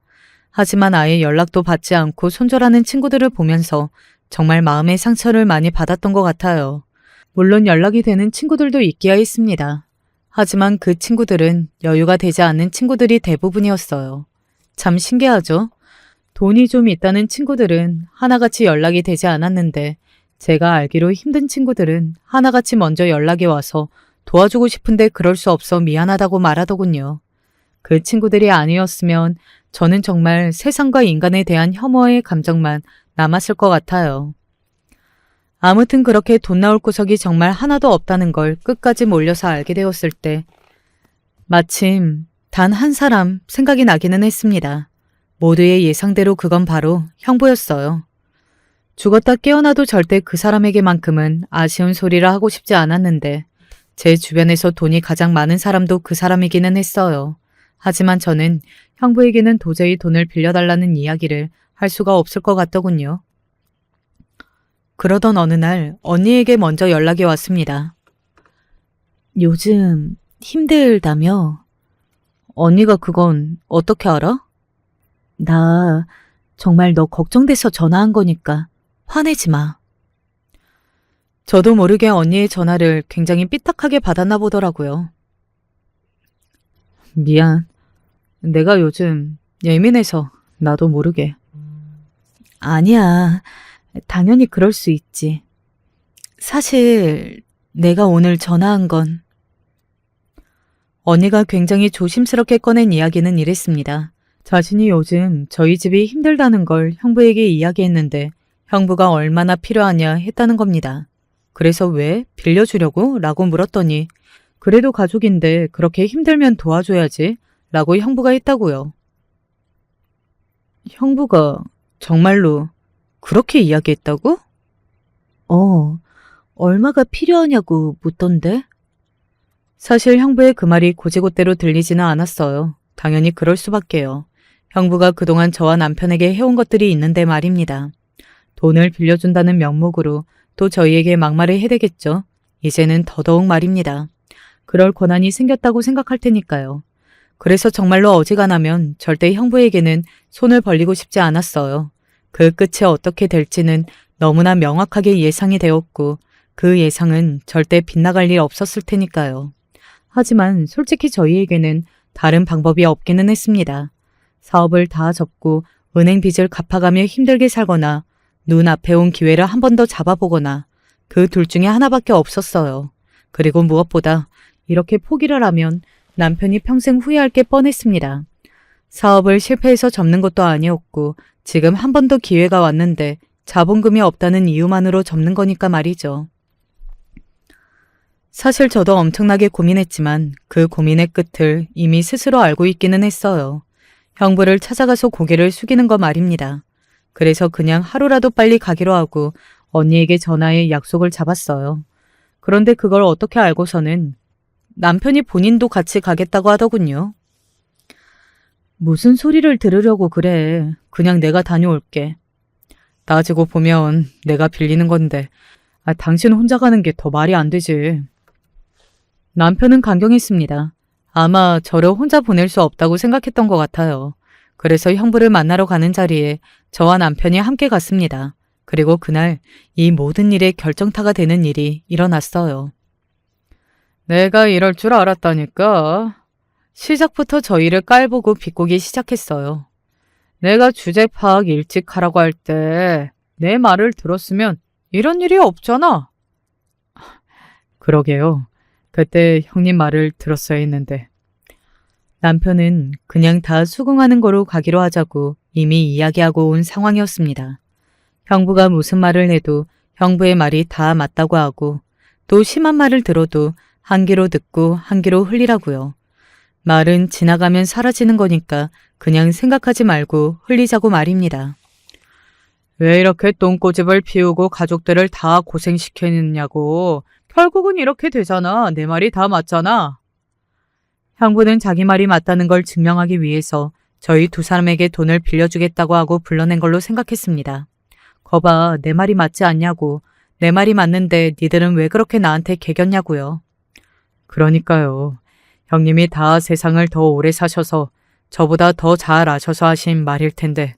하지만 아예 연락도 받지 않고 손절하는 친구들을 보면서 정말 마음의 상처를 많이 받았던 것 같아요. 물론 연락이 되는 친구들도 있기야 했습니다. 하지만 그 친구들은 여유가 되지 않는 친구들이 대부분이었어요. 참 신기하죠? 돈이 좀 있다는 친구들은 하나같이 연락이 되지 않았는데 제가 알기로 힘든 친구들은 하나같이 먼저 연락이 와서 도와주고 싶은데 그럴 수 없어 미안하다고 말하더군요. 그 친구들이 아니었으면 저는 정말 세상과 인간에 대한 혐오의 감정만 남았을 것 같아요. 아무튼 그렇게 돈 나올 구석이 정말 하나도 없다는 걸 끝까지 몰려서 알게 되었을 때 마침 단 한 사람 생각이 나기는 했습니다. 모두의 예상대로 그건 바로 형부였어요. 죽었다 깨어나도 절대 그 사람에게만큼은 아쉬운 소리를 하고 싶지 않았는데 제 주변에서 돈이 가장 많은 사람도 그 사람이기는 했어요. 하지만 저는 형부에게는 도저히 돈을 빌려달라는 이야기를 할 수가 없을 것 같더군요. 그러던 어느 날 언니에게 먼저 연락이 왔습니다. 요즘 힘들다며? 언니가 그건 어떻게 알아? 나 정말 너 걱정돼서 전화한 거니까 화내지 마. 저도 모르게 언니의 전화를 굉장히 삐딱하게 받았나 보더라고요. 미안. 내가 요즘 예민해서 나도 모르게. 아니야. 당연히 그럴 수 있지. 사실 내가 오늘 전화한 건 언니가 굉장히 조심스럽게 꺼낸 이야기는 이랬습니다. 자신이 요즘 저희 집이 힘들다는 걸 형부에게 이야기했는데 형부가 얼마나 필요하냐 했다는 겁니다. 그래서 왜? 빌려주려고? 라고 물었더니 그래도 가족인데 그렇게 힘들면 도와줘야지 라고 형부가 했다고요. 형부가 정말로 그렇게 이야기했다고? 얼마가 필요하냐고 묻던데? 사실 형부의 그 말이 고지고대로 들리지는 않았어요. 당연히 그럴 수밖에요. 형부가 그동안 저와 남편에게 해온 것들이 있는데 말입니다. 돈을 빌려준다는 명목으로 또 저희에게 막말을 해대겠죠. 이제는 더더욱 말입니다. 그럴 권한이 생겼다고 생각할 테니까요. 그래서 정말로 어지간하면 절대 형부에게는 손을 벌리고 싶지 않았어요. 그 끝이 어떻게 될지는 너무나 명확하게 예상이 되었고 그 예상은 절대 빗나갈 일 없었을 테니까요. 하지만 솔직히 저희에게는 다른 방법이 없기는 했습니다. 사업을 다 접고 은행 빚을 갚아가며 힘들게 살거나 눈앞에 온 기회를 한 번 더 잡아보거나 그 둘 중에 하나밖에 없었어요. 그리고 무엇보다 이렇게 포기를 하면 남편이 평생 후회할 게 뻔했습니다. 사업을 실패해서 접는 것도 아니었고 지금 한 번 더 기회가 왔는데 자본금이 없다는 이유만으로 접는 거니까 말이죠. 사실 저도 엄청나게 고민했지만 그 고민의 끝을 이미 스스로 알고 있기는 했어요. 형부를 찾아가서 고개를 숙이는 거 말입니다. 그래서 그냥 하루라도 빨리 가기로 하고 언니에게 전화해 약속을 잡았어요. 그런데 그걸 어떻게 알고서는 남편이 본인도 같이 가겠다고 하더군요. 무슨 소리를 들으려고 그래. 그냥 내가 다녀올게. 따지고 보면 내가 빌리는 건데 당신 혼자 가는 게 더 말이 안 되지. 남편은 강경했습니다. 아마 저를 혼자 보낼 수 없다고 생각했던 것 같아요. 그래서 형부를 만나러 가는 자리에 저와 남편이 함께 갔습니다. 그리고 그날 이 모든 일의 결정타가 되는 일이 일어났어요. 내가 이럴 줄 알았다니까. 시작부터 저희를 깔보고 비꼬기 시작했어요. 내가 주제 파악 일찍 하라고 할 때 내 말을 들었으면 이런 일이 없잖아. 그러게요. 그때 형님 말을 들었어야 했는데. 남편은 그냥 다 수긍하는 거로 가기로 하자고 이미 이야기하고 온 상황이었습니다. 형부가 무슨 말을 해도 형부의 말이 다 맞다고 하고 또 심한 말을 들어도 한 귀로 듣고 한 귀로 흘리라고요. 말은 지나가면 사라지는 거니까 그냥 생각하지 말고 흘리자고 말입니다. 왜 이렇게 똥꼬집을 피우고 가족들을 다 고생시키느냐고. 결국은 이렇게 되잖아. 내 말이 다 맞잖아. 형부는 자기 말이 맞다는 걸 증명하기 위해서 저희 두 사람에게 돈을 빌려주겠다고 하고 불러낸 걸로 생각했습니다. 거봐, 내 말이 맞지 않냐고. 내 말이 맞는데 니들은 왜 그렇게 나한테 개겼냐고요. 그러니까요. 형님이 다 세상을 더 오래 사셔서 저보다 더 잘 아셔서 하신 말일 텐데.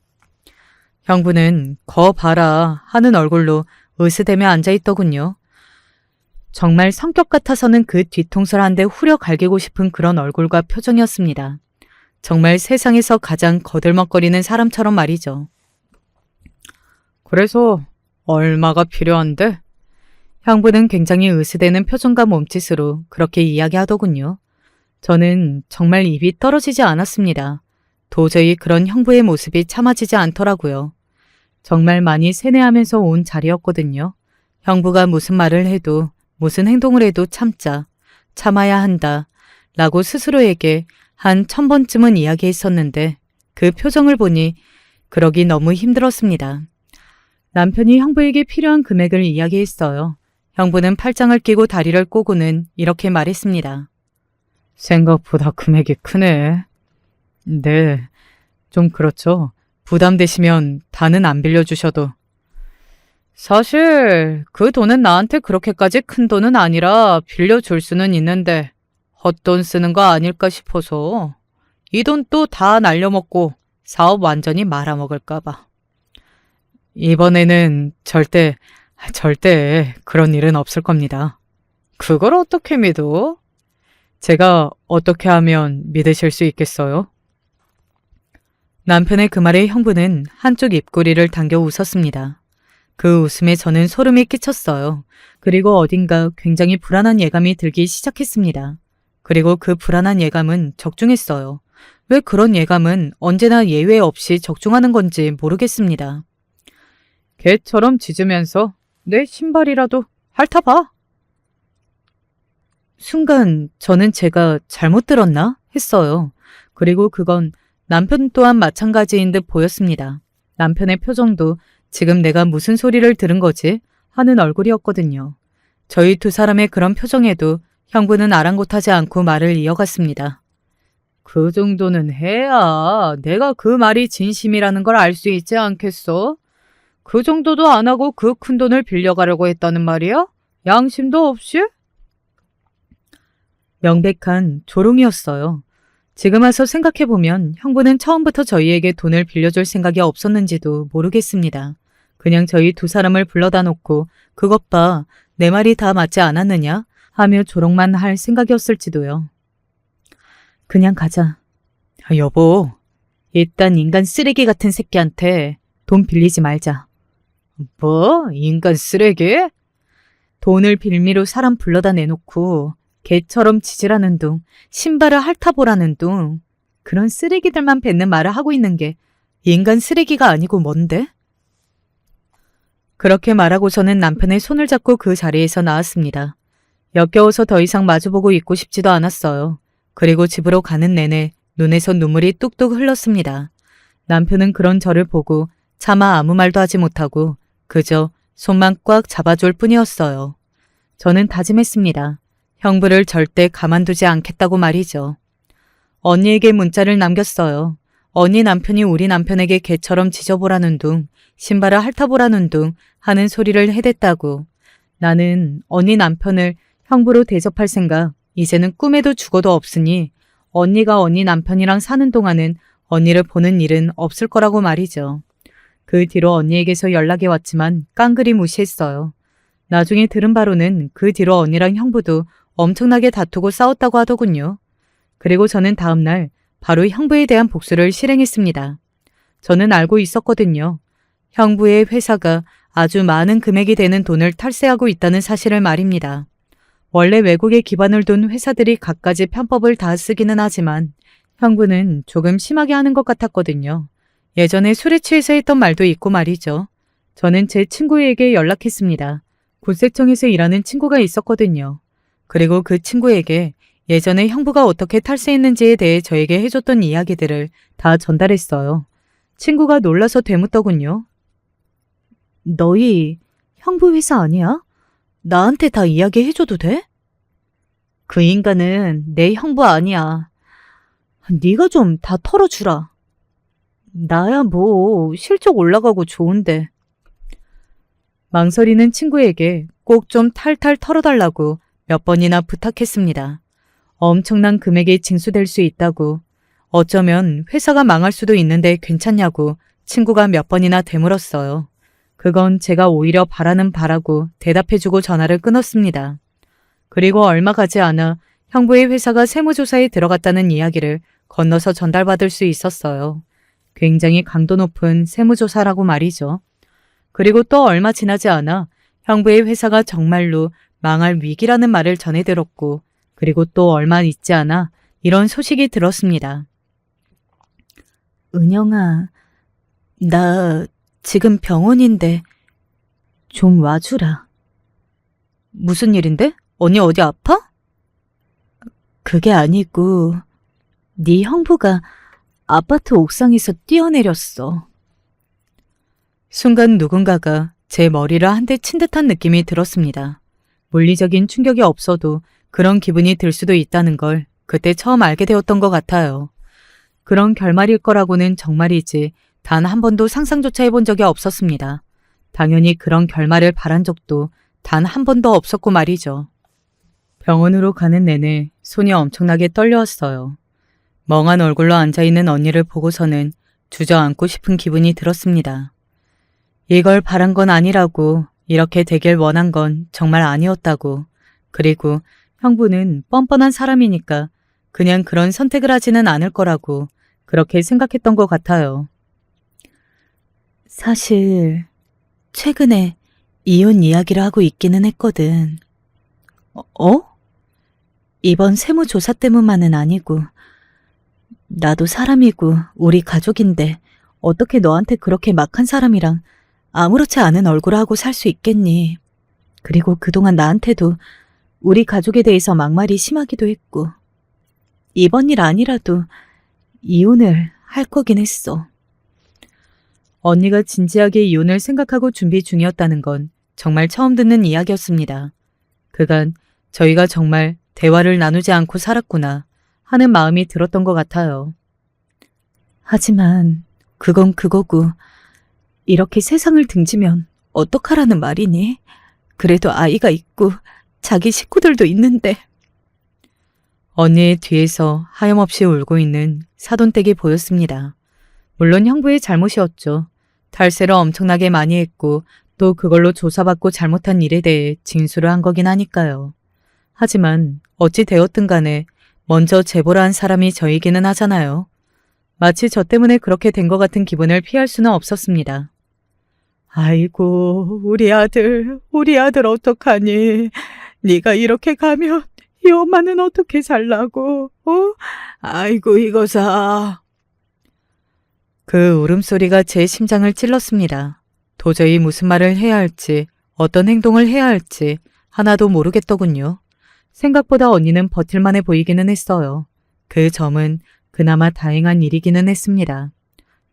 형부는 거 봐라 하는 얼굴로 으스대며 앉아있더군요. 정말 성격 같아서는 그 뒤통수를 한 대 후려 갈기고 싶은 그런 얼굴과 표정이었습니다. 정말 세상에서 가장 거들먹거리는 사람처럼 말이죠. 그래서 얼마가 필요한데? 형부는 굉장히 으스대는 표정과 몸짓으로 그렇게 이야기하더군요. 저는 정말 입이 떨어지지 않았습니다. 도저히 그런 형부의 모습이 참아지지 않더라고요. 정말 많이 세뇌하면서 온 자리였거든요. 형부가 무슨 말을 해도 무슨 행동을 해도 참아야 한다 라고 스스로에게 한 1000번쯤은 이야기했었는데 그 표정을 보니 그러기 너무 힘들었습니다. 남편이 형부에게 필요한 금액을 이야기했어요. 형부는 팔짱을 끼고 다리를 꼬고는 이렇게 말했습니다. 생각보다 금액이 크네. 네, 좀 그렇죠. 부담되시면 다는 안 빌려주셔도. 사실 그 돈은 나한테 그렇게까지 큰 돈은 아니라 빌려줄 수는 있는데 헛돈 쓰는 거 아닐까 싶어서. 이 돈 또 다 날려먹고 사업 완전히 말아먹을까 봐. 이번에는 절대 그런 일은 없을 겁니다. 그걸 어떻게 믿어? 제가 어떻게 하면 믿으실 수 있겠어요? 남편의 그 말에 형부는 한쪽 입꼬리를 당겨 웃었습니다. 그 웃음에 저는 소름이 끼쳤어요. 그리고 어딘가 굉장히 불안한 예감이 들기 시작했습니다. 그리고 그 불안한 예감은 적중했어요. 왜 그런 예감은 언제나 예외 없이 적중하는 건지 모르겠습니다. 개처럼 짖으면서 내 신발이라도 핥아봐. 순간 저는 제가 잘못 들었나 했어요. 그리고 그건 남편 또한 마찬가지인 듯 보였습니다. 남편의 표정도 지금 내가 무슨 소리를 들은 거지? 하는 얼굴이었거든요. 저희 두 사람의 그런 표정에도 형부는 아랑곳하지 않고 말을 이어갔습니다. 그 정도는 해야 내가 그 말이 진심이라는 걸 알 수 있지 않겠어? 그 정도도 안 하고 그 큰 돈을 빌려가려고 했다는 말이야? 양심도 없이? 명백한 조롱이었어요. 지금 와서 생각해보면 형부는 처음부터 저희에게 돈을 빌려줄 생각이 없었는지도 모르겠습니다. 그냥 저희 두 사람을 불러다 놓고 그것 봐, 내 말이 다 맞지 않았느냐? 하며 조롱만 할 생각이었을지도요. 그냥 가자. 여보, 일단 인간 쓰레기 같은 새끼한테 돈 빌리지 말자. 뭐? 인간 쓰레기? 돈을 빌미로 사람 불러다 내놓고 개처럼 짖으라는 둥, 신발을 핥아보라는 둥, 그런 쓰레기들만 뱉는 말을 하고 있는 게 인간 쓰레기가 아니고 뭔데? 그렇게 말하고서는 남편의 손을 잡고 그 자리에서 나왔습니다. 역겨워서 더 이상 마주보고 있고 싶지도 않았어요. 그리고 집으로 가는 내내 눈에서 눈물이 뚝뚝 흘렀습니다. 남편은 그런 저를 보고 차마 아무 말도 하지 못하고 그저 손만 꽉 잡아줄 뿐이었어요. 저는 다짐했습니다. 형부를 절대 가만두지 않겠다고 말이죠. 언니에게 문자를 남겼어요. 언니 남편이 우리 남편에게 개처럼 짖어보라는 둥, 신발을 핥아보라는 둥 하는 소리를 해댔다고. 나는 언니 남편을 형부로 대접할 생각 이제는 꿈에도 죽어도 없으니 언니가 언니 남편이랑 사는 동안은 언니를 보는 일은 없을 거라고 말이죠. 그 뒤로 언니에게서 연락이 왔지만 깡그리 무시했어요. 나중에 들은 바로는 그 뒤로 언니랑 형부도 엄청나게 다투고 싸웠다고 하더군요. 그리고 저는 다음날 바로 형부에 대한 복수를 실행했습니다. 저는 알고 있었거든요. 형부의 회사가 아주 많은 금액이 되는 돈을 탈세하고 있다는 사실을 말입니다. 원래 외국에 기반을 둔 회사들이 갖가지 편법을 다 쓰기는 하지만 형부는 조금 심하게 하는 것 같았거든요. 예전에 술에 취해서 했던 말도 있고 말이죠. 저는 제 친구에게 연락했습니다. 국세청에서 일하는 친구가 있었거든요. 그리고 그 친구에게 예전에 형부가 어떻게 탈세했는지에 대해 저에게 해줬던 이야기들을 다 전달했어요. 친구가 놀라서 되묻더군요. 너희 형부 회사 아니야? 나한테 다 이야기해줘도 돼? 그 인간은 내 형부 아니야. 네가 좀 다 털어주라. 나야 뭐 실적 올라가고 좋은데. 망설이는 친구에게 꼭 좀 탈탈 털어달라고 몇 번이나 부탁했습니다. 엄청난 금액이 징수될 수 있다고, 어쩌면 회사가 망할 수도 있는데 괜찮냐고 친구가 몇 번이나 되물었어요. 그건 제가 오히려 바라는 바라고 대답해주고 전화를 끊었습니다. 그리고 얼마 가지 않아 형부의 회사가 세무조사에 들어갔다는 이야기를 건너서 전달받을 수 있었어요. 굉장히 강도 높은 세무조사라고 말이죠. 그리고 또 얼마 지나지 않아 형부의 회사가 정말로 망할 위기라는 말을 전해 들었고, 그리고 또 얼마 있지 않아 이런 소식이 들었습니다. 은영아, 나 지금 병원인데 좀 와주라. 무슨 일인데? 언니 어디 아파? 그게 아니고 네 형부가 아파트 옥상에서 뛰어내렸어. 순간 누군가가 제 머리를 한 대 친 듯한 느낌이 들었습니다. 물리적인 충격이 없어도 그런 기분이 들 수도 있다는 걸 그때 처음 알게 되었던 것 같아요. 그런 결말일 거라고는 정말이지 단 한 번도 상상조차 해본 적이 없었습니다. 당연히 그런 결말을 바란 적도 단 한 번도 없었고 말이죠. 병원으로 가는 내내 손이 엄청나게 떨려왔어요. 멍한 얼굴로 앉아있는 언니를 보고서는 주저앉고 싶은 기분이 들었습니다. 이걸 바란 건 아니라고, 이렇게 되길 원한 건 정말 아니었다고, 그리고 형부는 뻔뻔한 사람이니까 그냥 그런 선택을 하지는 않을 거라고 그렇게 생각했던 것 같아요. 사실 최근에 이혼 이야기를 하고 있기는 했거든. 어? 이번 세무조사 때문만은 아니고, 나도 사람이고 우리 가족인데 어떻게 너한테 그렇게 막한 사람이랑 아무렇지 않은 얼굴을 하고 살 수 있겠니? 그리고 그동안 나한테도 우리 가족에 대해서 막말이 심하기도 했고, 이번 일 아니라도 이혼을 할 거긴 했어. 언니가 진지하게 이혼을 생각하고 준비 중이었다는 건 정말 처음 듣는 이야기였습니다. 그간 저희가 정말 대화를 나누지 않고 살았구나 하는 마음이 들었던 것 같아요. 하지만 그건 그거고, 이렇게 세상을 등지면 어떡하라는 말이니? 그래도 아이가 있고 자기 식구들도 있는데. 언니의 뒤에서 하염없이 울고 있는 사돈댁이 보였습니다. 물론 형부의 잘못이었죠. 탈세를 엄청나게 많이 했고 또 그걸로 조사받고 잘못한 일에 대해 징수를 한 거긴 하니까요. 하지만 어찌 되었든 간에 먼저 제보를 한 사람이 저이기는 하잖아요. 마치 저 때문에 그렇게 된 것 같은 기분을 피할 수는 없었습니다. 아이고, 우리 아들 어떡하니? 네가 이렇게 가면 이 엄마는 어떻게 살라고? 아이고, 이거사. 그 울음소리가 제 심장을 찔렀습니다. 도저히 무슨 말을 해야 할지, 어떤 행동을 해야 할지 하나도 모르겠더군요. 생각보다 언니는 버틸만해 보이기는 했어요. 그 점은 그나마 다행한 일이기는 했습니다.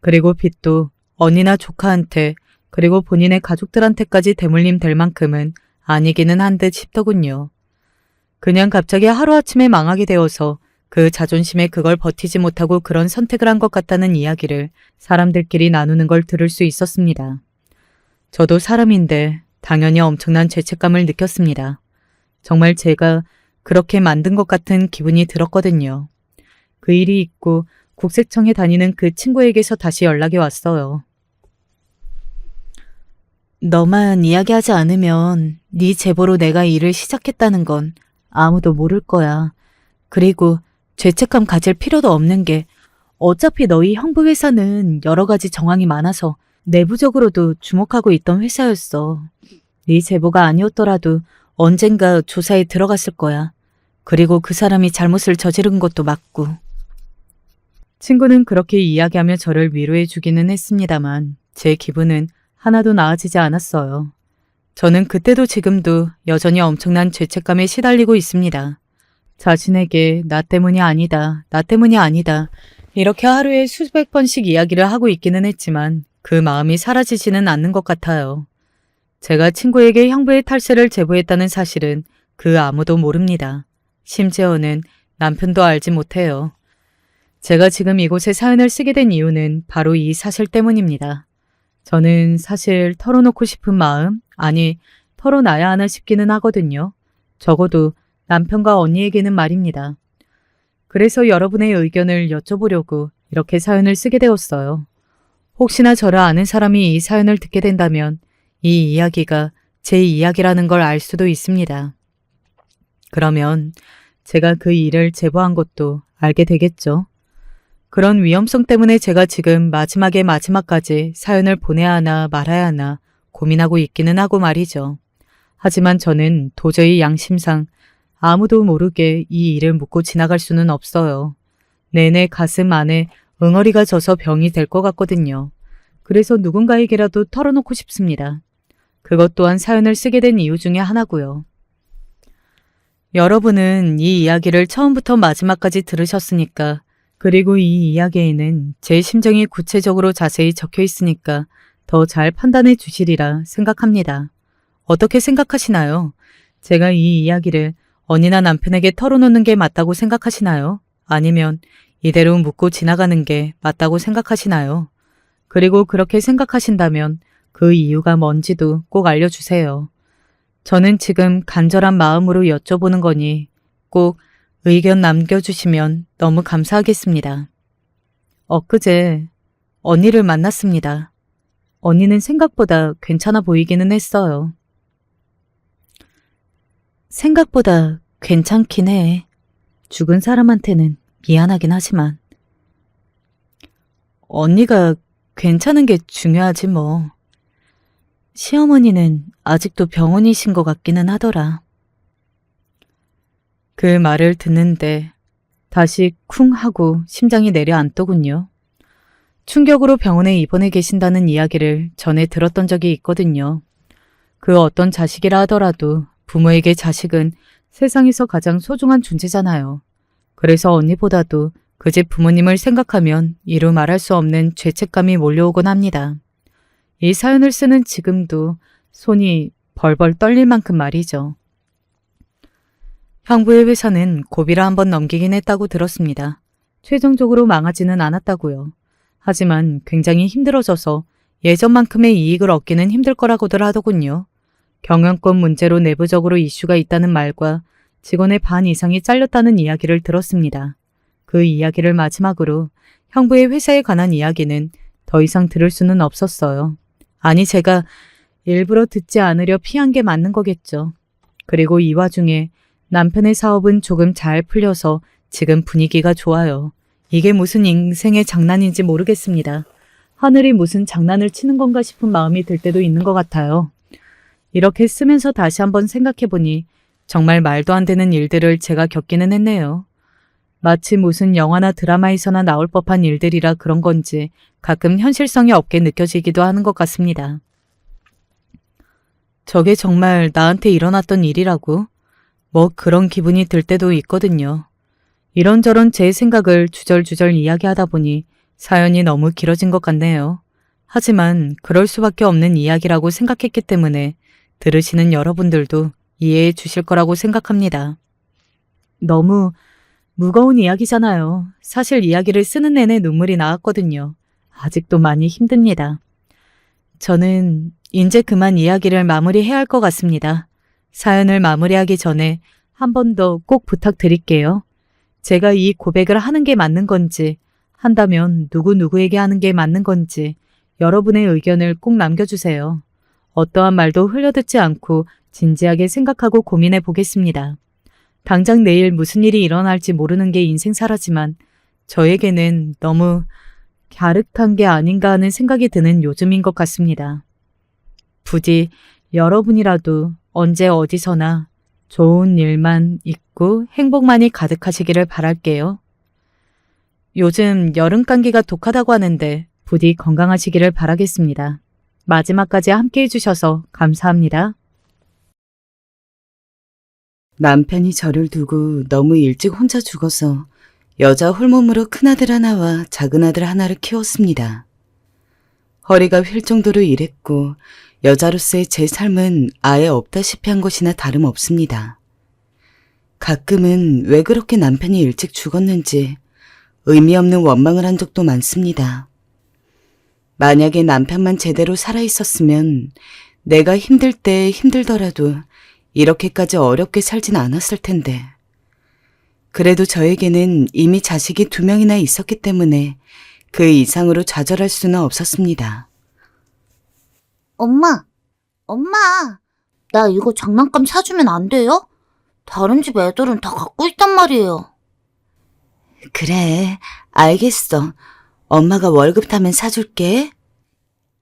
그리고 빚도 언니나 조카한테, 그리고 본인의 가족들한테까지 대물림 될 만큼은 아니기는 한 듯 싶더군요. 그냥 갑자기 하루아침에 망하게 되어서 그 자존심에 그걸 버티지 못하고 그런 선택을 한 것 같다는 이야기를 사람들끼리 나누는 걸 들을 수 있었습니다. 저도 사람인데 당연히 엄청난 죄책감을 느꼈습니다. 정말 제가 그렇게 만든 것 같은 기분이 들었거든요. 그 일이 있고 국세청에 다니는 그 친구에게서 다시 연락이 왔어요. 너만 이야기하지 않으면 네 제보로 내가 일을 시작했다는 건 아무도 모를 거야. 그리고 죄책감 가질 필요도 없는 게, 어차피 너희 형부 회사는 여러 가지 정황이 많아서 내부적으로도 주목하고 있던 회사였어. 네 제보가 아니었더라도 언젠가 조사에 들어갔을 거야. 그리고 그 사람이 잘못을 저지른 것도 맞고. 친구는 그렇게 이야기하며 저를 위로해 주기는 했습니다만 제 기분은 하나도 나아지지 않았어요. 저는 그때도 지금도 여전히 엄청난 죄책감에 시달리고 있습니다. 자신에게 나 때문이 아니다, 나 때문이 아니다 이렇게 하루에 수백 번씩 이야기를 하고 있기는 했지만 그 마음이 사라지지는 않는 것 같아요. 제가 친구에게 형부의 탈세를 제보했다는 사실은 그 아무도 모릅니다. 심지어는 남편도 알지 못해요. 제가 지금 이곳에 사연을 쓰게 된 이유는 바로 이 사실 때문입니다. 저는 사실 털어놓고 싶은 마음, 아니 털어놔야 하나 싶기는 하거든요. 적어도 남편과 언니에게는 말입니다. 그래서 여러분의 의견을 여쭤보려고 이렇게 사연을 쓰게 되었어요. 혹시나 저를 아는 사람이 이 사연을 듣게 된다면 이 이야기가 제 이야기라는 걸 알 수도 있습니다. 그러면 제가 그 일을 제보한 것도 알게 되겠죠. 그런 위험성 때문에 제가 지금 마지막에 마지막까지 사연을 보내야 하나 말아야 하나 고민하고 있기는 하고 말이죠. 하지만 저는 도저히 양심상 아무도 모르게 이 일을 묻고 지나갈 수는 없어요. 내내 가슴 안에 응어리가 져서 병이 될 것 같거든요. 그래서 누군가에게라도 털어놓고 싶습니다. 그것 또한 사연을 쓰게 된 이유 중에 하나고요. 여러분은 이 이야기를 처음부터 마지막까지 들으셨으니까, 그리고 이 이야기에는 제 심정이 구체적으로 자세히 적혀 있으니까 더 잘 판단해 주시리라 생각합니다. 어떻게 생각하시나요? 제가 이 이야기를 언니나 남편에게 털어놓는 게 맞다고 생각하시나요? 아니면 이대로 묻고 지나가는 게 맞다고 생각하시나요? 그리고 그렇게 생각하신다면 그 이유가 뭔지도 꼭 알려주세요. 저는 지금 간절한 마음으로 여쭤보는 거니 꼭 의견 남겨주시면 너무 감사하겠습니다. 엊그제 언니를 만났습니다. 언니는 생각보다 괜찮아 보이기는 했어요. 생각보다 괜찮긴 해. 죽은 사람한테는 미안하긴 하지만. 언니가 괜찮은 게 중요하지 뭐. 시어머니는 아직도 병원이신 것 같기는 하더라. 그 말을 듣는데 다시 쿵 하고 심장이 내려앉더군요. 충격으로 병원에 입원해 계신다는 이야기를 전에 들었던 적이 있거든요. 그 어떤 자식이라 하더라도 부모에게 자식은 세상에서 가장 소중한 존재잖아요. 그래서 언니보다도 그 집 부모님을 생각하면 이루 말할 수 없는 죄책감이 몰려오곤 합니다. 이 사연을 쓰는 지금도 손이 벌벌 떨릴 만큼 말이죠. 형부의 회사는 고비를 한번 넘기긴 했다고 들었습니다. 최종적으로 망하지는 않았다고요. 하지만 굉장히 힘들어져서 예전만큼의 이익을 얻기는 힘들 거라고들 하더군요. 경영권 문제로 내부적으로 이슈가 있다는 말과 직원의 반 이상이 잘렸다는 이야기를 들었습니다. 그 이야기를 마지막으로 형부의 회사에 관한 이야기는 더 이상 들을 수는 없었어요. 아니, 제가 일부러 듣지 않으려 피한 게 맞는 거겠죠. 그리고 이 와중에 남편의 사업은 조금 잘 풀려서 지금 분위기가 좋아요. 이게 무슨 인생의 장난인지 모르겠습니다. 하늘이 무슨 장난을 치는 건가 싶은 마음이 들 때도 있는 것 같아요. 이렇게 쓰면서 다시 한번 생각해보니 정말 말도 안 되는 일들을 제가 겪기는 했네요. 마치 무슨 영화나 드라마에서나 나올 법한 일들이라 그런 건지 가끔 현실성이 없게 느껴지기도 하는 것 같습니다. 저게 정말 나한테 일어났던 일이라고? 뭐 그런 기분이 들 때도 있거든요. 이런저런 제 생각을 주절주절 이야기하다 보니 사연이 너무 길어진 것 같네요. 하지만 그럴 수밖에 없는 이야기라고 생각했기 때문에 들으시는 여러분들도 이해해 주실 거라고 생각합니다. 너무 무거운 이야기잖아요. 사실 이야기를 쓰는 내내 눈물이 나왔거든요. 아직도 많이 힘듭니다. 저는 이제 그만 이야기를 마무리해야 할 것 같습니다. 사연을 마무리하기 전에 한 번 더 꼭 부탁드릴게요. 제가 이 고백을 하는 게 맞는 건지, 한다면 누구에게 하는 게 맞는 건지 여러분의 의견을 꼭 남겨주세요. 어떠한 말도 흘려듣지 않고 진지하게 생각하고 고민해 보겠습니다. 당장 내일 무슨 일이 일어날지 모르는 게 인생사라지만 저에게는 너무 갸륵한 게 아닌가 하는 생각이 드는 요즘인 것 같습니다. 부디 여러분이라도 언제 어디서나 좋은 일만 있고 행복만이 가득하시기를 바랄게요. 요즘 여름 감기가 독하다고 하는데 부디 건강하시기를 바라겠습니다. 마지막까지 함께 해주셔서 감사합니다. 남편이 저를 두고 너무 일찍 혼자 죽어서 여자 홀몸으로 큰아들 하나와 작은아들 하나를 키웠습니다. 허리가 휠 정도로 일했고 여자로서의 제 삶은 아예 없다시피 한 것이나 다름없습니다. 가끔은 왜 그렇게 남편이 일찍 죽었는지 의미 없는 원망을 한 적도 많습니다. 만약에 남편만 제대로 살아있었으면 내가 힘들 때 힘들더라도 이렇게까지 어렵게 살진 않았을 텐데. 그래도 저에게는 이미 자식이 2명이나 있었기 때문에 그 이상으로 좌절할 수는 없었습니다. 엄마, 나 이거 장난감 사주면 안 돼요? 다른 집 애들은 다 갖고 있단 말이에요. 그래, 알겠어. 엄마가 월급 타면 사줄게.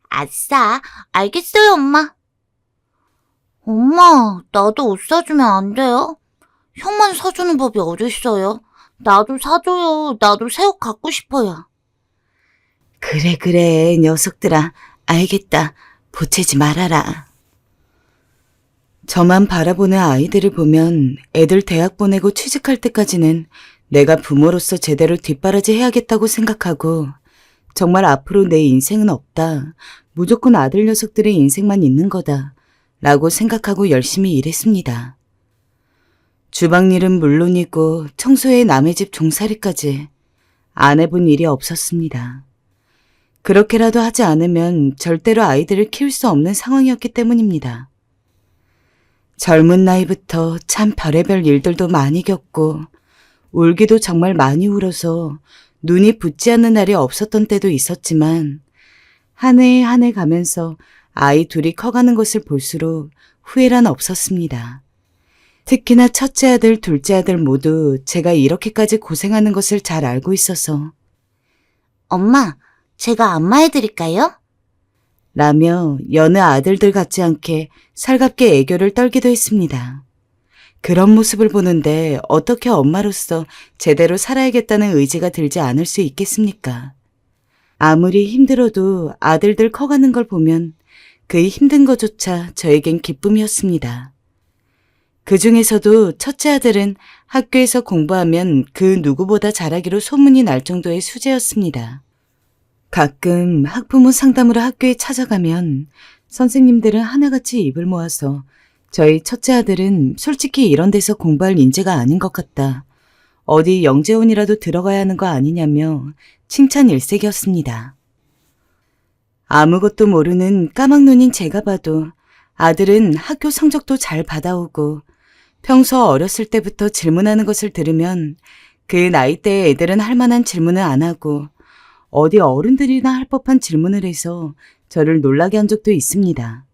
아싸, 알겠어요, 엄마. 엄마, 나도 옷 사주면 안 돼요? 형만 사주는 법이 어딨어요? 나도 사줘요. 나도 새 옷 갖고 싶어요. 그래, 녀석들아. 알겠다. 보채지 말아라. 저만 바라보는 아이들을 보면 애들 대학 보내고 취직할 때까지는 내가 부모로서 제대로 뒷바라지 해야겠다고 생각하고 정말 앞으로 내 인생은 없다. 무조건 아들 녀석들의 인생만 있는 거다. 라고 생각하고 열심히 일했습니다. 주방일은 물론이고 청소에 남의 집 종살이까지 안 해본 일이 없었습니다. 그렇게라도 하지 않으면 절대로 아이들을 키울 수 없는 상황이었기 때문입니다. 젊은 나이부터 참 별의별 일들도 많이 겪고 울기도 정말 많이 울어서 눈이 붓지 않는 날이 없었던 때도 있었지만 한 해 한 해 가면서 아이 둘이 커가는 것을 볼수록 후회란 없었습니다. 특히나 첫째 아들, 둘째 아들 모두 제가 이렇게까지 고생하는 것을 잘 알고 있어서 엄마, 제가 안마해드릴까요? 라며 여느 아들들 같지 않게 살갑게 애교를 떨기도 했습니다. 그런 모습을 보는데 어떻게 엄마로서 제대로 살아야겠다는 의지가 들지 않을 수 있겠습니까? 아무리 힘들어도 아들들 커가는 걸 보면 그 힘든 것조차 저에겐 기쁨이었습니다. 그 중에서도 첫째 아들은 학교에서 공부하면 그 누구보다 잘하기로 소문이 날 정도의 수재였습니다. 가끔 학부모 상담으로 학교에 찾아가면 선생님들은 하나같이 입을 모아서 저희 첫째 아들은 솔직히 이런 데서 공부할 인재가 아닌 것 같다. 어디 영재원이라도 들어가야 하는 거 아니냐며 칭찬 일색이었습니다. 아무것도 모르는 까막눈인 제가 봐도 아들은 학교 성적도 잘 받아오고 평소 어렸을 때부터 질문하는 것을 들으면 그 나이대의 애들은 할 만한 질문을 안 하고 어디 어른들이나 할 법한 질문을 해서 저를 놀라게 한 적도 있습니다.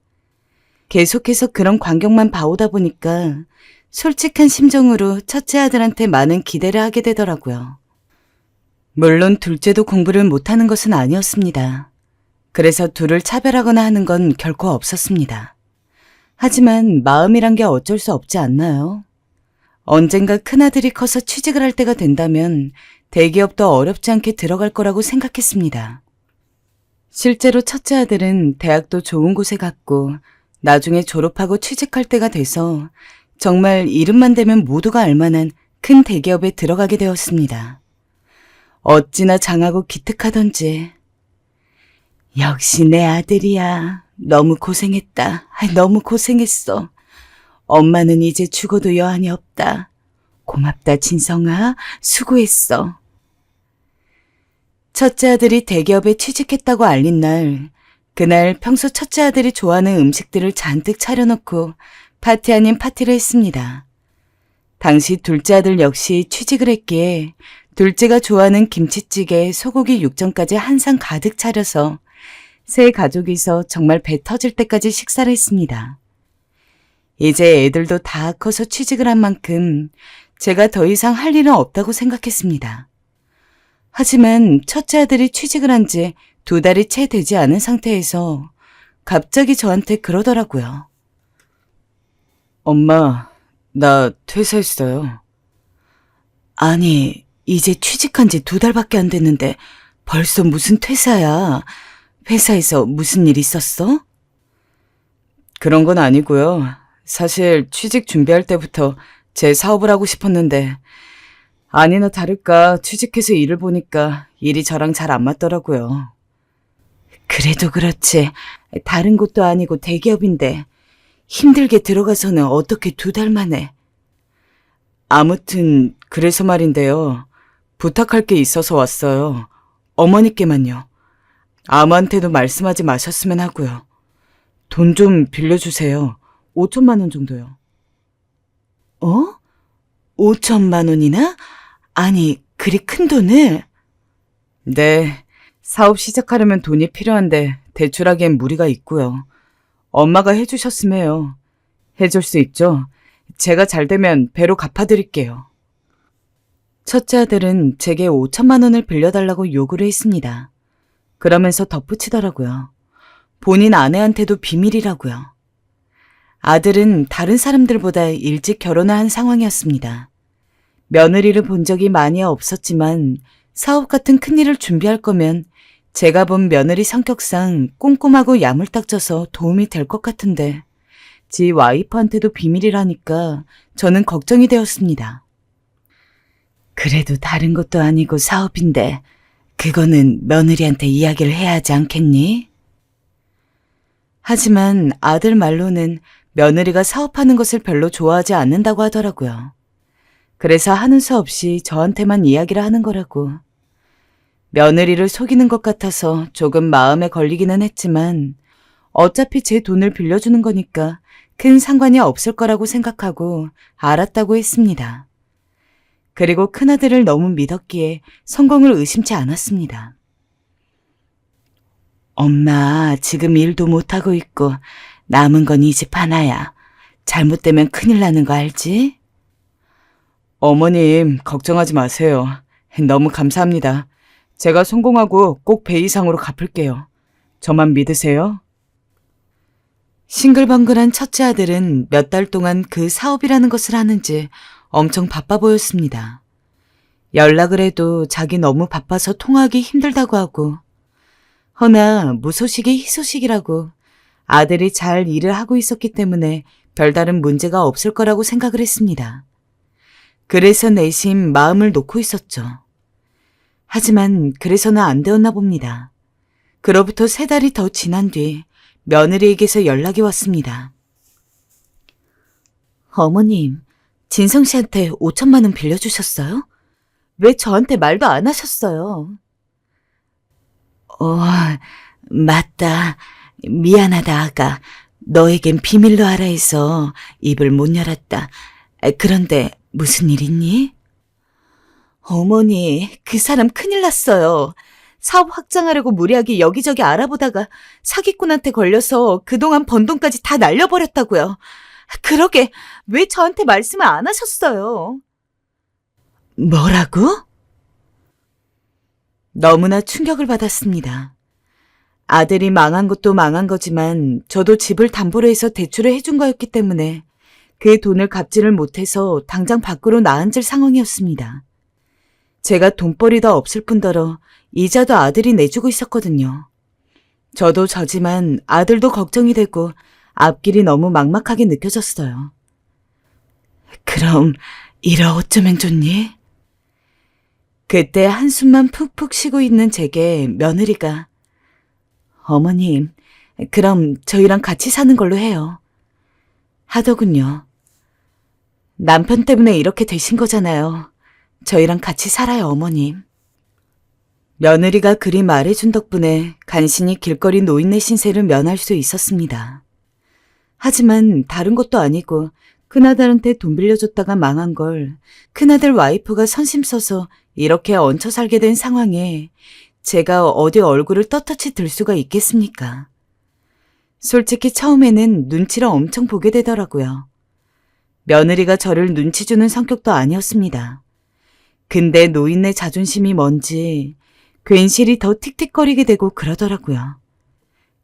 계속해서 그런 광경만 봐오다 보니까 솔직한 심정으로 첫째 아들한테 많은 기대를 하게 되더라고요. 물론 둘째도 공부를 못하는 것은 아니었습니다. 그래서 둘을 차별하거나 하는 건 결코 없었습니다. 하지만 마음이란 게 어쩔 수 없지 않나요? 언젠가 큰아들이 커서 취직을 할 때가 된다면 대기업도 어렵지 않게 들어갈 거라고 생각했습니다. 실제로 첫째 아들은 대학도 좋은 곳에 갔고 나중에 졸업하고 취직할 때가 돼서 정말 이름만 대면 모두가 알만한 큰 대기업에 들어가게 되었습니다. 어찌나 장하고 기특하던지. 역시 내 아들이야. 너무 고생했다. 너무 고생했어. 엄마는 이제 죽어도 여한이 없다. 고맙다, 진성아. 수고했어. 첫째 아들이 대기업에 취직했다고 알린 날, 그날 평소 첫째 아들이 좋아하는 음식들을 잔뜩 차려놓고 파티 아닌 파티를 했습니다. 당시 둘째 아들 역시 취직을 했기에 둘째가 좋아하는 김치찌개, 소고기 육전까지 한 상 가득 차려서 세 가족이서 정말 배 터질 때까지 식사를 했습니다. 이제 애들도 다 커서 취직을 한 만큼 제가 더 이상 할 일은 없다고 생각했습니다. 하지만 첫째 아들이 취직을 한 지 2달이 채 되지 않은 상태에서 갑자기 저한테 그러더라고요. 엄마, 나 퇴사했어요. 아니, 이제 취직한 지 2달밖에 안 됐는데 벌써 무슨 퇴사야. 회사에서 무슨 일 있었어? 그런 건 아니고요. 사실 취직 준비할 때부터 제 사업을 하고 싶었는데 아니나 다를까 취직해서 일을 보니까 일이 저랑 잘 안 맞더라고요. 그래도 그렇지. 다른 곳도 아니고 대기업인데 힘들게 들어가서는 어떻게 2달 만에. 아무튼 그래서 말인데요. 부탁할 게 있어서 왔어요. 어머니께만요. 아무한테도 말씀하지 마셨으면 하고요. 돈 좀 빌려주세요. 5천만 원 정도요. 5천만 원이나? 아니, 그리 큰 돈을? 네, 사업 시작하려면 돈이 필요한데 대출하기엔 무리가 있고요. 엄마가 해주셨으me요. 해줄 수 있죠? 제가 잘 되면 배로 갚아드릴게요. 첫째 아들은 제게 5천만 원을 빌려달라고 요구를 했습니다. 그러면서 덧붙이더라고요. 본인 아내한테도 비밀이라고요. 아들은 다른 사람들보다 일찍 결혼을 한 상황이었습니다. 며느리를 본 적이 많이 없었지만 사업 같은 큰일을 준비할 거면 제가 본 며느리 성격상 꼼꼼하고 야물딱져서 도움이 될 것 같은데 지 와이프한테도 비밀이라니까 저는 걱정이 되었습니다. 그래도 다른 것도 아니고 사업인데 그거는 며느리한테 이야기를 해야 하지 않겠니? 하지만 아들 말로는 며느리가 사업하는 것을 별로 좋아하지 않는다고 하더라고요. 그래서 하는 수 없이 저한테만 이야기를 하는 거라고. 며느리를 속이는 것 같아서 조금 마음에 걸리기는 했지만 어차피 제 돈을 빌려주는 거니까 큰 상관이 없을 거라고 생각하고 알았다고 했습니다. 그리고 큰아들을 너무 믿었기에 성공을 의심치 않았습니다. 엄마, 지금 일도 못하고 있고 남은 건 이 집 하나야. 잘못되면 큰일 나는 거 알지? 어머님, 걱정하지 마세요. 너무 감사합니다. 제가 성공하고 꼭 배 이상으로 갚을게요. 저만 믿으세요. 싱글벙글한 첫째 아들은 몇 달 동안 그 사업이라는 것을 하는지 엄청 바빠 보였습니다. 연락을 해도 자기 너무 바빠서 통화하기 힘들다고 하고 허나 무소식이 희소식이라고 아들이 잘 일을 하고 있었기 때문에 별다른 문제가 없을 거라고 생각을 했습니다. 그래서 내심 마음을 놓고 있었죠. 하지만 그래서는 안 되었나 봅니다. 그로부터 3달이 더 지난 뒤 며느리에게서 연락이 왔습니다. 어머님, 진성 씨한테 5천만 원 빌려주셨어요? 왜 저한테 말도 안 하셨어요? 맞다. 미안하다, 아가. 너에겐 비밀로 하라 해서 입을 못 열었다. 그런데 무슨 일 있니? 어머니, 그 사람 큰일 났어요. 사업 확장하려고 무리하게 여기저기 알아보다가 사기꾼한테 걸려서 그동안 번 돈까지 다 날려버렸다고요. 그러게 왜 저한테 말씀을 안 하셨어요? 뭐라고? 너무나 충격을 받았습니다. 아들이 망한 것도 망한 거지만 저도 집을 담보로 해서 대출을 해준 거였기 때문에 그 돈을 갚지를 못해서 당장 밖으로 나앉을 상황이었습니다. 제가 돈벌이도 없을 뿐더러 이자도 아들이 내주고 있었거든요. 저도 저지만 아들도 걱정이 되고 앞길이 너무 막막하게 느껴졌어요. 그럼 이래 어쩌면 좋니? 그때 한숨만 푹푹 쉬고 있는 제게 며느리가 어머님, 그럼 저희랑 같이 사는 걸로 해요. 하더군요. 남편 때문에 이렇게 되신 거잖아요. 저희랑 같이 살아요, 어머님. 며느리가 그리 말해준 덕분에 간신히 길거리 노인네 신세를 면할 수 있었습니다. 하지만 다른 것도 아니고 큰아들한테 돈 빌려줬다가 망한 걸 큰아들 와이프가 선심 써서 이렇게 얹혀 살게 된 상황에 제가 어디 얼굴을 떳떳이 들 수가 있겠습니까? 솔직히 처음에는 눈치를 엄청 보게 되더라고요. 며느리가 저를 눈치 주는 성격도 아니었습니다. 근데 노인네 자존심이 뭔지 괜시리 더 틱틱거리게 되고 그러더라고요.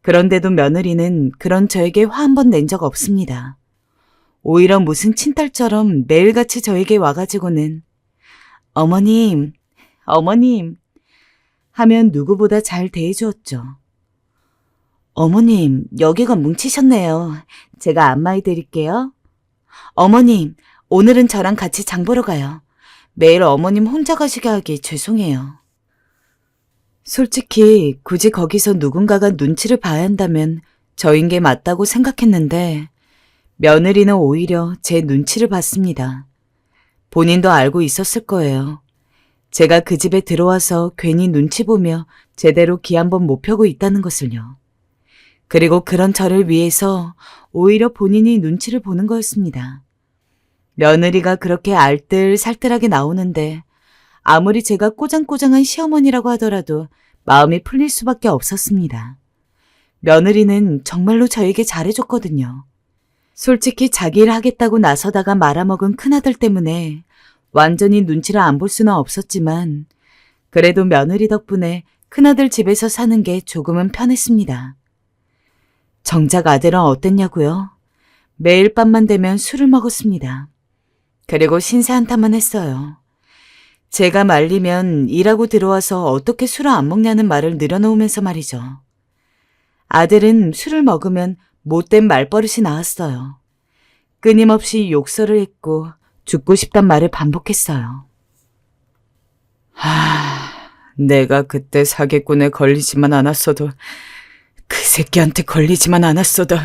그런데도 며느리는 그런 저에게 화 한 번 낸 적 없습니다. 오히려 무슨 친딸처럼 매일같이 저에게 와가지고는 어머님, 어머님 하면 누구보다 잘 대해주었죠. 어머님, 여기가 뭉치셨네요. 제가 안마해 드릴게요. 어머님, 오늘은 저랑 같이 장 보러 가요. 매일 어머님 혼자 가시게 하기 죄송해요. 솔직히 굳이 거기서 누군가가 눈치를 봐야 한다면 저인 게 맞다고 생각했는데 며느리는 오히려 제 눈치를 봤습니다. 본인도 알고 있었을 거예요. 제가 그 집에 들어와서 괜히 눈치 보며 제대로 기 한번 못 펴고 있다는 것을요. 그리고 그런 저를 위해서 오히려 본인이 눈치를 보는 거였습니다. 며느리가 그렇게 알뜰살뜰하게 나오는데 아무리 제가 꼬장꼬장한 시어머니라고 하더라도 마음이 풀릴 수밖에 없었습니다. 며느리는 정말로 저에게 잘해줬거든요. 솔직히 자기 일 하겠다고 나서다가 말아먹은 큰아들 때문에 완전히 눈치를 안 볼 수는 없었지만 그래도 며느리 덕분에 큰아들 집에서 사는 게 조금은 편했습니다. 정작 아들은 어땠냐고요? 매일 밤만 되면 술을 먹었습니다. 그리고 신세 한탄만 했어요. 제가 말리면 일하고 들어와서 어떻게 술을 안 먹냐는 말을 늘어놓으면서 말이죠. 아들은 술을 먹으면 못된 말버릇이 나왔어요. 끊임없이 욕설을 했고 죽고 싶단 말을 반복했어요. 내가 그때 사기꾼에 걸리지만 않았어도 그 새끼한테 걸리지만 않았어도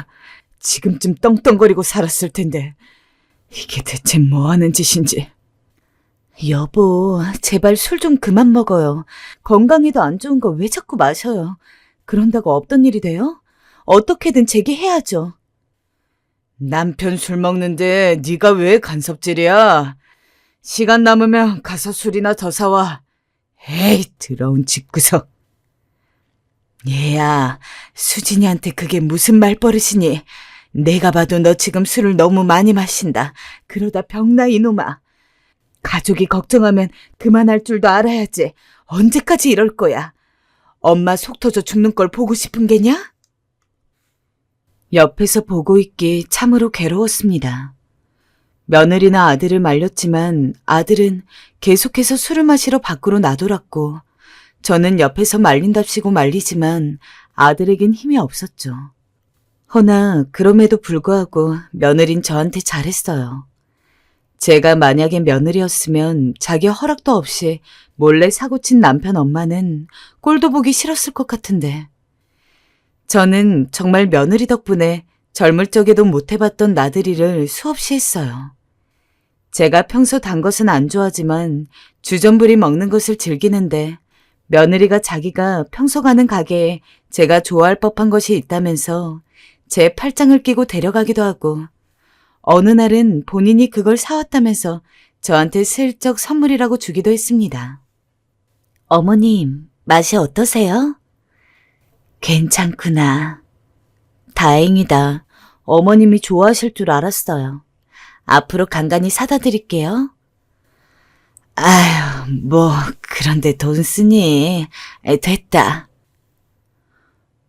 지금쯤 떵떵거리고 살았을 텐데 이게 대체 뭐 하는 짓인지. 여보, 제발 술 좀 그만 먹어요. 건강에도 안 좋은 거 왜 자꾸 마셔요. 그런다고 없던 일이 돼요? 어떻게든 제기해야죠. 남편 술 먹는데 네가 왜 간섭질이야? 시간 남으면 가서 술이나 더 사와. 에이, 더러운 집구석. 얘야, 수진이한테 그게 무슨 말버릇이니? 내가 봐도 너 지금 술을 너무 많이 마신다. 그러다 병나 이놈아. 가족이 걱정하면 그만할 줄도 알아야지. 언제까지 이럴 거야? 엄마 속 터져 죽는 걸 보고 싶은 게냐? 옆에서 보고 있기 참으로 괴로웠습니다. 며느리나 아들을 말렸지만 아들은 계속해서 술을 마시러 밖으로 나돌았고 저는 옆에서 말린답시고 말리지만 아들에겐 힘이 없었죠. 허나 그럼에도 불구하고 며느린 저한테 잘했어요. 제가 만약에 며느리였으면 자기 허락도 없이 몰래 사고친 남편 엄마는 꼴도 보기 싫었을 것 같은데 저는 정말 며느리 덕분에 젊을 적에도 못 해봤던 나들이를 수없이 했어요. 제가 평소 단 것은 안 좋아하지만 주전부리 먹는 것을 즐기는데 며느리가 자기가 평소 가는 가게에 제가 좋아할 법한 것이 있다면서 제 팔짱을 끼고 데려가기도 하고 어느 날은 본인이 그걸 사왔다면서 저한테 슬쩍 선물이라고 주기도 했습니다. 어머님, 맛이 어떠세요? 괜찮구나. 다행이다. 어머님이 좋아하실 줄 알았어요. 앞으로 간간히 사다 드릴게요. 아휴, 뭐 그런데 돈 쓰니. 됐다.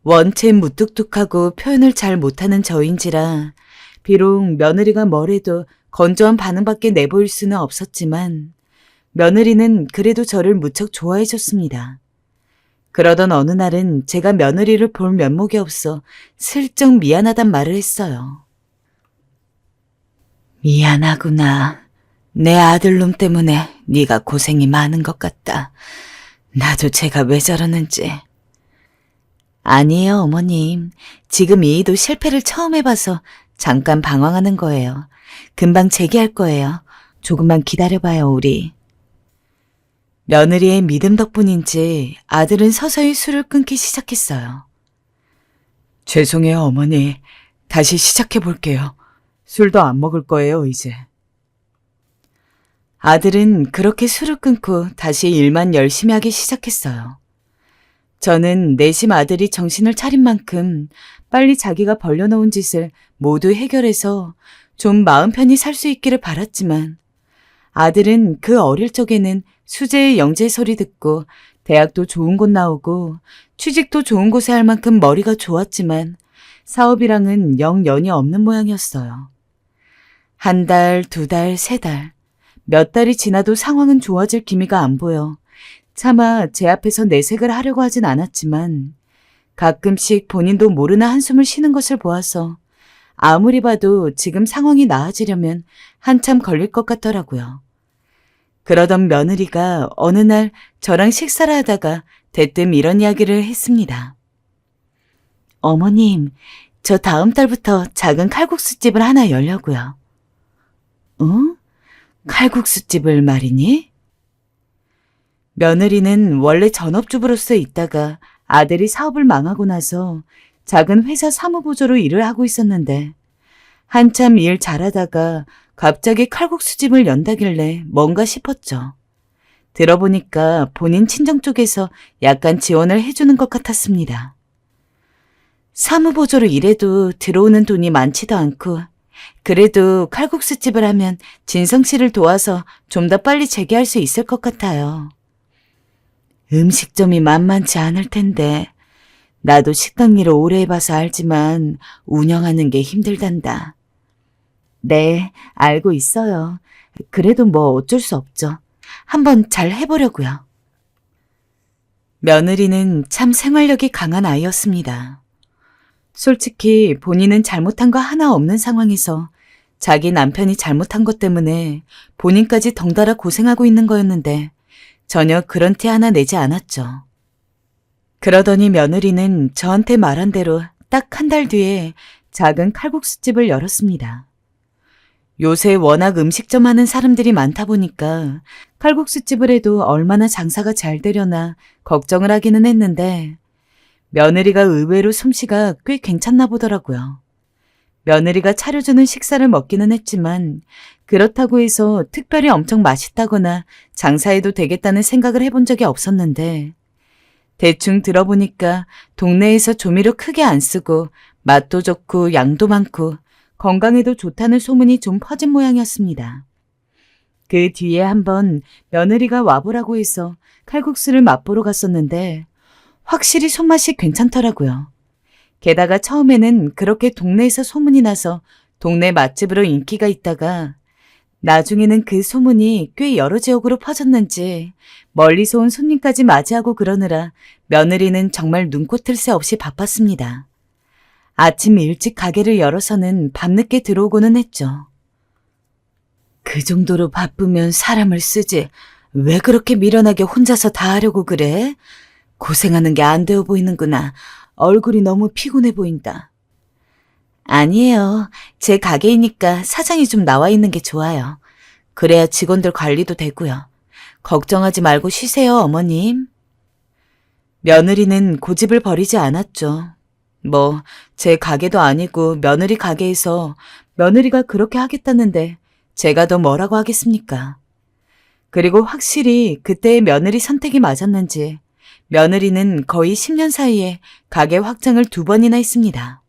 원체 무뚝뚝하고 표현을 잘 못하는 저인지라 비록 며느리가 뭐래도 건조한 반응밖에 내보일 수는 없었지만 며느리는 그래도 저를 무척 좋아해줬습니다. 그러던 어느 날은 제가 며느리를 볼 면목이 없어 슬쩍 미안하단 말을 했어요. 미안하구나. 내 아들놈 때문에 네가 고생이 많은 것 같다. 나도 제가 왜 저러는지. 아니에요, 어머님. 지금 이 일도 실패를 처음 해봐서 잠깐 방황하는 거예요. 금방 재기할 거예요. 조금만 기다려봐요, 우리. 며느리의 믿음 덕분인지 아들은 서서히 술을 끊기 시작했어요. 죄송해요, 어머니. 다시 시작해볼게요. 술도 안 먹을 거예요, 이제. 아들은 그렇게 술을 끊고 다시 일만 열심히 하기 시작했어요. 저는 내심 아들이 정신을 차린 만큼 빨리 자기가 벌려놓은 짓을 모두 해결해서 좀 마음 편히 살 수 있기를 바랐지만 아들은 그 어릴 적에는 수재의 영재 소리 듣고 대학도 좋은 곳 나오고 취직도 좋은 곳에 할 만큼 머리가 좋았지만 사업이랑은 영 연이 없는 모양이었어요. 한 달, 두 달, 세 달, 몇 달이 지나도 상황은 좋아질 기미가 안 보여 차마 제 앞에서 내색을 하려고 하진 않았지만 가끔씩 본인도 모르나 한숨을 쉬는 것을 보아서 아무리 봐도 지금 상황이 나아지려면 한참 걸릴 것 같더라고요. 그러던 며느리가 어느 날 저랑 식사를 하다가 대뜸 이런 이야기를 했습니다. 어머님, 저 다음 달부터 작은 칼국수집을 하나 열려고요. 칼국수집을 말이니? 며느리는 원래 전업주부로서 있다가 아들이 사업을 망하고 나서 작은 회사 사무보조로 일을 하고 있었는데 한참 일 잘하다가 갑자기 칼국수집을 연다길래 뭔가 싶었죠. 들어보니까 본인 친정 쪽에서 약간 지원을 해주는 것 같았습니다. 사무보조로 일해도 들어오는 돈이 많지도 않고 그래도 칼국수집을 하면 진성 씨를 도와서 좀 더 빨리 재개할 수 있을 것 같아요. 음식점이 만만치 않을 텐데 나도 식당 일을 오래 해봐서 알지만 운영하는 게 힘들단다. 네, 알고 있어요. 그래도 뭐 어쩔 수 없죠. 한번 잘 해보려고요. 며느리는 참 생활력이 강한 아이였습니다. 솔직히 본인은 잘못한 거 하나 없는 상황에서 자기 남편이 잘못한 것 때문에 본인까지 덩달아 고생하고 있는 거였는데 전혀 그런 티 하나 내지 않았죠. 그러더니 며느리는 저한테 말한 대로 딱 한 달 뒤에 작은 칼국수집을 열었습니다. 요새 워낙 음식점 하는 사람들이 많다 보니까 칼국수집을 해도 얼마나 장사가 잘 되려나 걱정을 하기는 했는데 며느리가 의외로 솜씨가 꽤 괜찮나 보더라고요. 며느리가 차려주는 식사를 먹기는 했지만 그렇다고 해서 특별히 엄청 맛있다거나 장사해도 되겠다는 생각을 해본 적이 없었는데 대충 들어보니까 동네에서 조미료 크게 안 쓰고 맛도 좋고 양도 많고 건강에도 좋다는 소문이 좀 퍼진 모양이었습니다. 그 뒤에 한번 며느리가 와보라고 해서 칼국수를 맛보러 갔었는데 확실히 손맛이 괜찮더라고요. 게다가 처음에는 그렇게 동네에서 소문이 나서 동네 맛집으로 인기가 있다가 나중에는 그 소문이 꽤 여러 지역으로 퍼졌는지 멀리서 온 손님까지 맞이하고 그러느라 며느리는 정말 눈꽃을 새 없이 바빴습니다. 아침 일찍 가게를 열어서는 밤늦게 들어오고는 했죠. 그 정도로 바쁘면 사람을 쓰지 왜 그렇게 미련하게 혼자서 다 하려고 그래? 고생하는 게 안 되어 보이는구나. 얼굴이 너무 피곤해 보인다. 아니에요. 제 가게이니까 사장이 좀 나와 있는 게 좋아요. 그래야 직원들 관리도 되고요. 걱정하지 말고 쉬세요, 어머님. 며느리는 고집을 버리지 않았죠. 뭐 제 가게도 아니고 며느리 가게에서 며느리가 그렇게 하겠다는데 제가 더 뭐라고 하겠습니까? 그리고 확실히 그때의 며느리 선택이 맞았는지 며느리는 거의 10년 사이에 가게 확장을 2번이나 했습니다.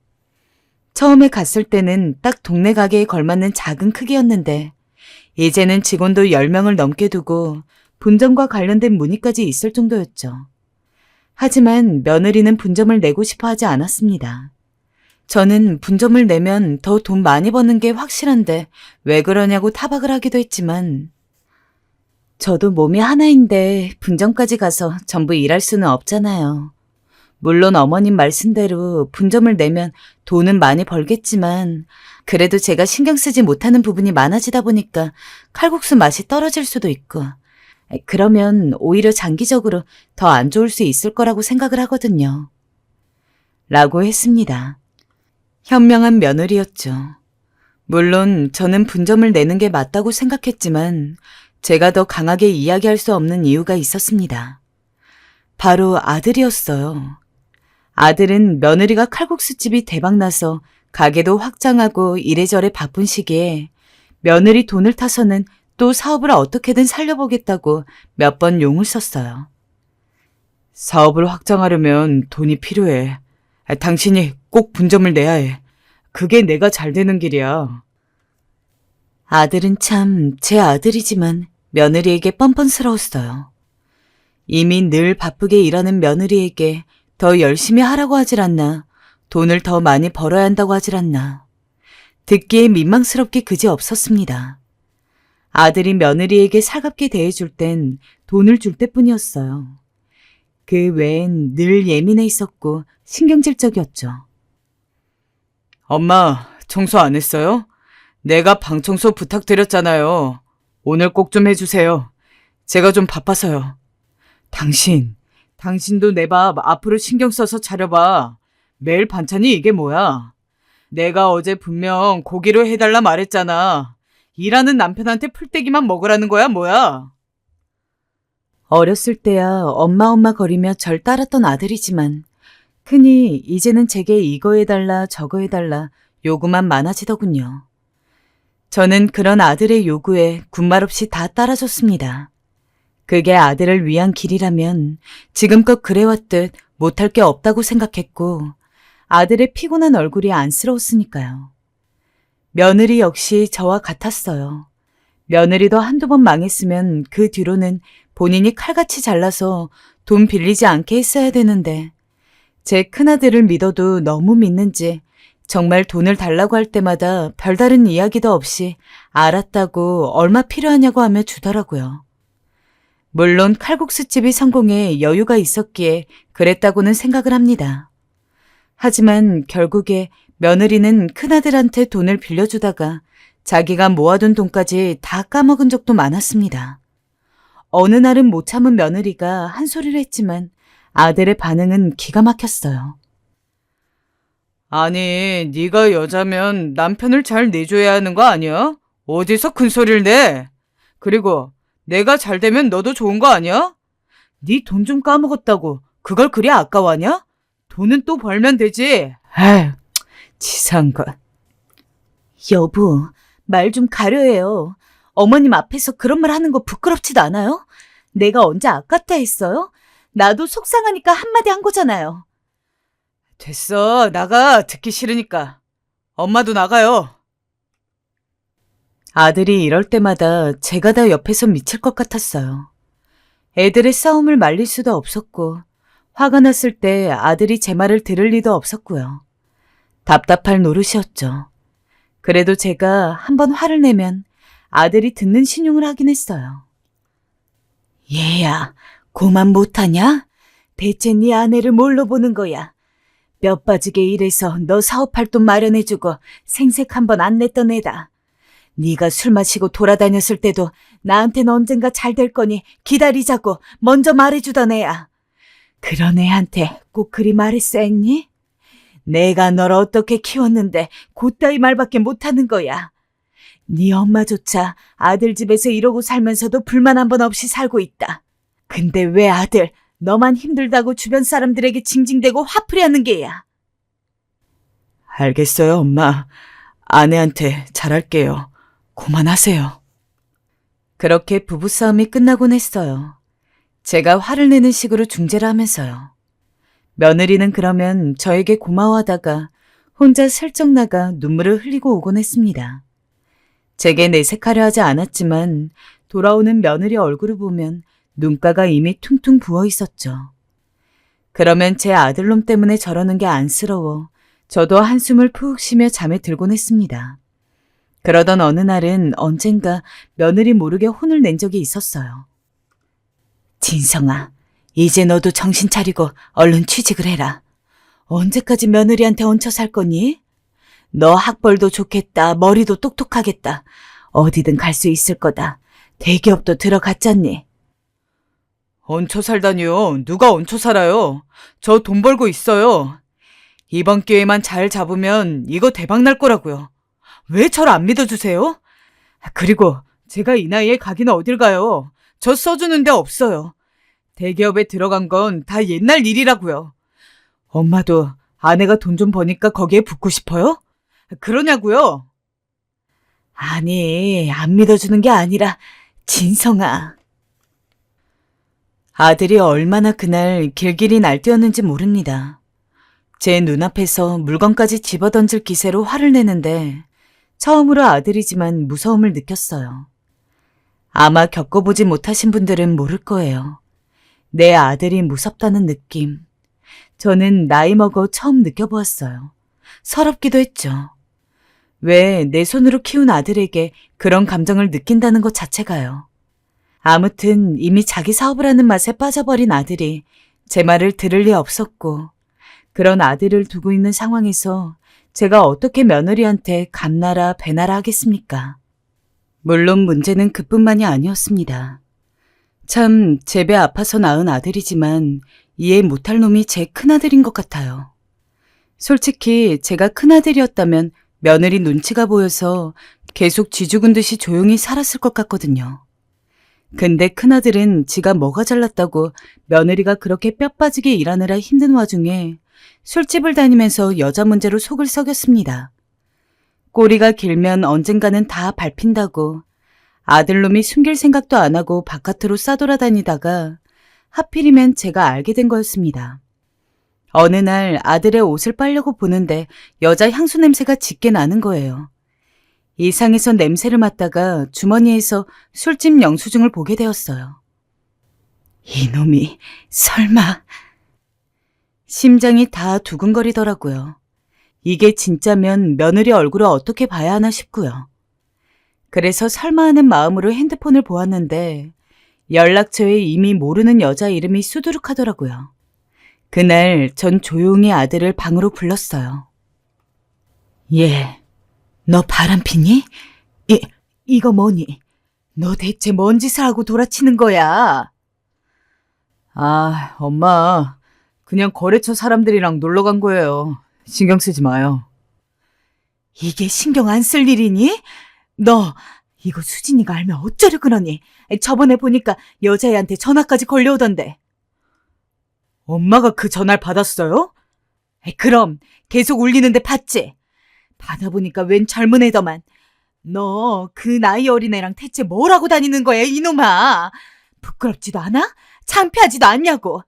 처음에 갔을 때는 딱 동네 가게에 걸맞는 작은 크기였는데 이제는 직원도 10명을 넘게 두고 분점과 관련된 문의까지 있을 정도였죠. 하지만 며느리는 분점을 내고 싶어 하지 않았습니다. 저는 분점을 내면 더 돈 많이 버는 게 확실한데 왜 그러냐고 타박을 하기도 했지만 저도 몸이 하나인데 분점까지 가서 전부 일할 수는 없잖아요. 물론 어머님 말씀대로 분점을 내면 돈은 많이 벌겠지만 그래도 제가 신경 쓰지 못하는 부분이 많아지다 보니까 칼국수 맛이 떨어질 수도 있고 그러면 오히려 장기적으로 더 안 좋을 수 있을 거라고 생각을 하거든요. 라고 했습니다. 현명한 며느리였죠. 물론 저는 분점을 내는 게 맞다고 생각했지만 제가 더 강하게 이야기할 수 없는 이유가 있었습니다. 바로 아들이었어요. 아들은 며느리가 칼국수집이 대박나서 가게도 확장하고 이래저래 바쁜 시기에 며느리 돈을 타서는 또 사업을 어떻게든 살려보겠다고 몇 번 용을 썼어요. 사업을 확장하려면 돈이 필요해. 당신이 꼭 분점을 내야 해. 그게 내가 잘 되는 길이야. 아들은 참 제 아들이지만 며느리에게 뻔뻔스러웠어요. 이미 늘 바쁘게 일하는 며느리에게 더 열심히 하라고 하질 않나, 돈을 더 많이 벌어야 한다고 하질 않나. 듣기에 민망스럽게 그지없었습니다. 아들이 며느리에게 살갑게 대해줄 땐 돈을 줄 때뿐이었어요. 그 외엔 늘 예민해 있었고 신경질적이었죠. 엄마, 청소 안 했어요? 내가 방 청소 부탁드렸잖아요. 오늘 꼭 좀 해주세요. 제가 좀 바빠서요. 당신, 당신도 내 밥 앞으로 신경 써서 차려봐. 매일 반찬이 이게 뭐야? 내가 어제 분명 고기로 해달라 말했잖아. 일하는 남편한테 풀떼기만 먹으라는 거야, 뭐야? 어렸을 때야 엄마 거리며 절 따랐던 아들이지만 흔히 이제는 제게 이거 해달라 저거 해달라 요구만 많아지더군요. 저는 그런 아들의 요구에 군말 없이 다 따라줬습니다. 그게 아들을 위한 길이라면 지금껏 그래왔듯 못할 게 없다고 생각했고 아들의 피곤한 얼굴이 안쓰러웠으니까요. 며느리 역시 저와 같았어요. 며느리도 한두 번 망했으면 그 뒤로는 본인이 칼같이 잘라서 돈 빌리지 않게 했어야 되는데 제 큰아들을 믿어도 너무 믿는지 정말 돈을 달라고 할 때마다 별다른 이야기도 없이 알았다고 얼마 필요하냐고 하며 주더라고요. 물론 칼국수집이 성공해 여유가 있었기에 그랬다고는 생각을 합니다. 하지만 결국에 며느리는 큰아들한테 돈을 빌려주다가 자기가 모아둔 돈까지 다 까먹은 적도 많았습니다. 어느 날은 못 참은 며느리가 한 소리를 했지만 아들의 반응은 기가 막혔어요. 아니, 네가 여자면 남편을 잘 내줘야 하는 거 아니야? 어디서 큰 소리를 내? 그리고 내가 잘 되면 너도 좋은 거 아니야? 네 돈 좀 까먹었다고 그걸 그리 아까워하냐? 돈은 또 벌면 되지. 아휴, 치사한 것. 여보, 말 좀 가려해요. 어머님 앞에서 그런 말 하는 거 부끄럽지도 않아요? 내가 언제 아깝다 했어요? 나도 속상하니까 한마디 한 거잖아요. 됐어, 나가. 듣기 싫으니까. 엄마도 나가요. 아들이 이럴 때마다 제가 다 옆에서 미칠 것 같았어요. 애들의 싸움을 말릴 수도 없었고 화가 났을 때 아들이 제 말을 들을 리도 없었고요. 답답할 노릇이었죠. 그래도 제가 한번 화를 내면 아들이 듣는 신용을 하긴 했어요. 얘야, 고만 못하냐? 대체 네 아내를 뭘로 보는 거야? 뼈 빠지게 일해서 너 사업할 돈 마련해주고 생색 한 번 안 냈던 애다. 네가 술 마시고 돌아다녔을 때도 나한텐 언젠가 잘 될 거니 기다리자고 먼저 말해주던 애야. 그런 애한테 꼭 그리 말했어 했니? 내가 널 어떻게 키웠는데 그따위 말밖에 못하는 거야. 네 엄마조차 아들 집에서 이러고 살면서도 불만 한 번 없이 살고 있다. 근데 왜 아들 너만 힘들다고 주변 사람들에게 징징대고 화풀이하는 게야. 알겠어요, 엄마. 아내한테 잘할게요. 그만하세요. 그렇게 부부싸움이 끝나곤 했어요. 제가 화를 내는 식으로 중재를 하면서요. 며느리는 그러면 저에게 고마워하다가 혼자 슬쩍 나가 눈물을 흘리고 오곤 했습니다. 제게 내색하려 하지 않았지만 돌아오는 며느리 얼굴을 보면 눈가가 이미 퉁퉁 부어 있었죠. 그러면 제 아들놈 때문에 저러는 게 안쓰러워 저도 한숨을 푹 쉬며 잠에 들곤 했습니다. 그러던 어느 날은 언젠가 며느리 모르게 혼을 낸 적이 있었어요. 진성아, 이제 너도 정신 차리고 얼른 취직을 해라. 언제까지 며느리한테 얹혀 살 거니? 너 학벌도 좋겠다, 머리도 똑똑하겠다. 어디든 갈 수 있을 거다. 대기업도 들어갔잖니. 얹혀 살다니요? 누가 얹혀 살아요? 저 돈 벌고 있어요. 이번 기회만 잘 잡으면 이거 대박 날 거라고요. 왜 저를 안 믿어주세요? 그리고 제가 이 나이에 가기는 어딜 가요. 저 써주는 데 없어요. 대기업에 들어간 건 다 옛날 일이라고요. 엄마도 아내가 돈 좀 버니까 거기에 붙고 싶어요? 그러냐고요? 아니, 안 믿어주는 게 아니라 진성아. 아들이 얼마나 그날 길길이 날뛰었는지 모릅니다. 제 눈앞에서 물건까지 집어던질 기세로 화를 내는데 처음으로 아들이지만 무서움을 느꼈어요. 아마 겪어보지 못하신 분들은 모를 거예요. 내 아들이 무섭다는 느낌. 저는 나이 먹어 처음 느껴보았어요. 서럽기도 했죠. 왜 내 손으로 키운 아들에게 그런 감정을 느낀다는 것 자체가요. 아무튼 이미 자기 사업을 하는 맛에 빠져버린 아들이 제 말을 들을 리 없었고 그런 아들을 두고 있는 상황에서 제가 어떻게 며느리한테 감나라 배나라 하겠습니까? 물론 문제는 그뿐만이 아니었습니다. 참 제 배 아파서 낳은 아들이지만 이해 못할 놈이 제 큰아들인 것 같아요. 솔직히 제가 큰아들이었다면 며느리 눈치가 보여서 계속 쥐죽은 듯이 조용히 살았을 것 같거든요. 근데 큰아들은 지가 뭐가 잘났다고 며느리가 그렇게 뼈 빠지게 일하느라 힘든 와중에 술집을 다니면서 여자 문제로 속을 썩였습니다. 꼬리가 길면 언젠가는 다 밟힌다고 아들놈이 숨길 생각도 안 하고 바깥으로 싸돌아다니다가 하필이면 제가 알게 된 거였습니다. 어느 날 아들의 옷을 빨려고 보는데 여자 향수 냄새가 짙게 나는 거예요. 이상해서 냄새를 맡다가 주머니에서 술집 영수증을 보게 되었어요. 이놈이 설마... 심장이 다 두근거리더라고요. 이게 진짜면 며느리 얼굴을 어떻게 봐야 하나 싶고요. 그래서 설마 하는 마음으로 핸드폰을 보았는데 연락처에 이미 모르는 여자 이름이 수두룩하더라고요. 그날 전 조용히 아들을 방으로 불렀어요. 얘, 너 바람피니? 이거 뭐니? 너 대체 뭔 짓을 하고 돌아치는 거야? 아, 엄마. 그냥 거래처 사람들이랑 놀러 간 거예요. 신경 쓰지 마요. 이게 신경 안 쓸 일이니? 너 이거 수진이가 알면 어쩌려 그러니? 저번에 보니까 여자애한테 전화까지 걸려오던데. 엄마가 그 전화를 받았어요? 그럼 계속 울리는데 봤지? 받아보니까 웬 젊은 애더만. 너 그 나이 어린 애랑 대체 뭘 하고 다니는 거야, 이놈아? 부끄럽지도 않아? 창피하지도 않냐고.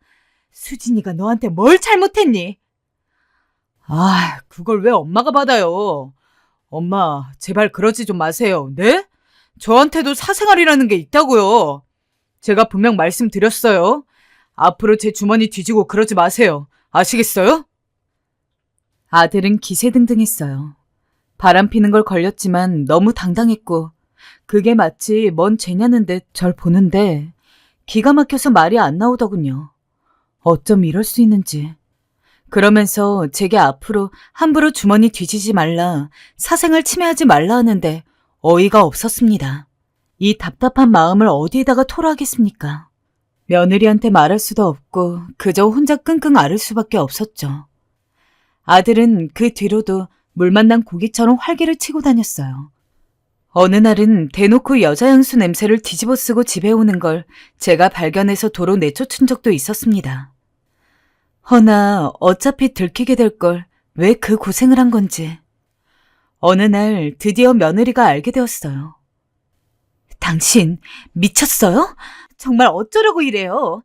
수진이가 너한테 뭘 잘못했니? 아, 그걸 왜 엄마가 받아요? 엄마, 제발 그러지 좀 마세요. 네? 저한테도 사생활이라는 게 있다고요. 제가 분명 말씀드렸어요. 앞으로 제 주머니 뒤지고 그러지 마세요. 아시겠어요? 아들은 기세등등했어요. 바람피는 걸 걸렸지만 너무 당당했고 그게 마치 뭔 죄냐는 듯 절 보는데 기가 막혀서 말이 안 나오더군요. 어쩜 이럴 수 있는지. 그러면서 제게 앞으로 함부로 주머니 뒤지지 말라, 사생활 침해하지 말라 하는데 어이가 없었습니다. 이 답답한 마음을 어디에다가 토로하겠습니까? 며느리한테 말할 수도 없고 그저 혼자 끙끙 앓을 수밖에 없었죠. 아들은 그 뒤로도 물 만난 고기처럼 활개를 치고 다녔어요. 어느 날은 대놓고 여자 향수 냄새를 뒤집어 쓰고 집에 오는 걸 제가 발견해서 도로 내쫓은 적도 있었습니다. 허나 어차피 들키게 될 걸 왜 그 고생을 한 건지. 어느 날 드디어 며느리가 알게 되었어요. 당신 미쳤어요? 정말 어쩌려고 이래요?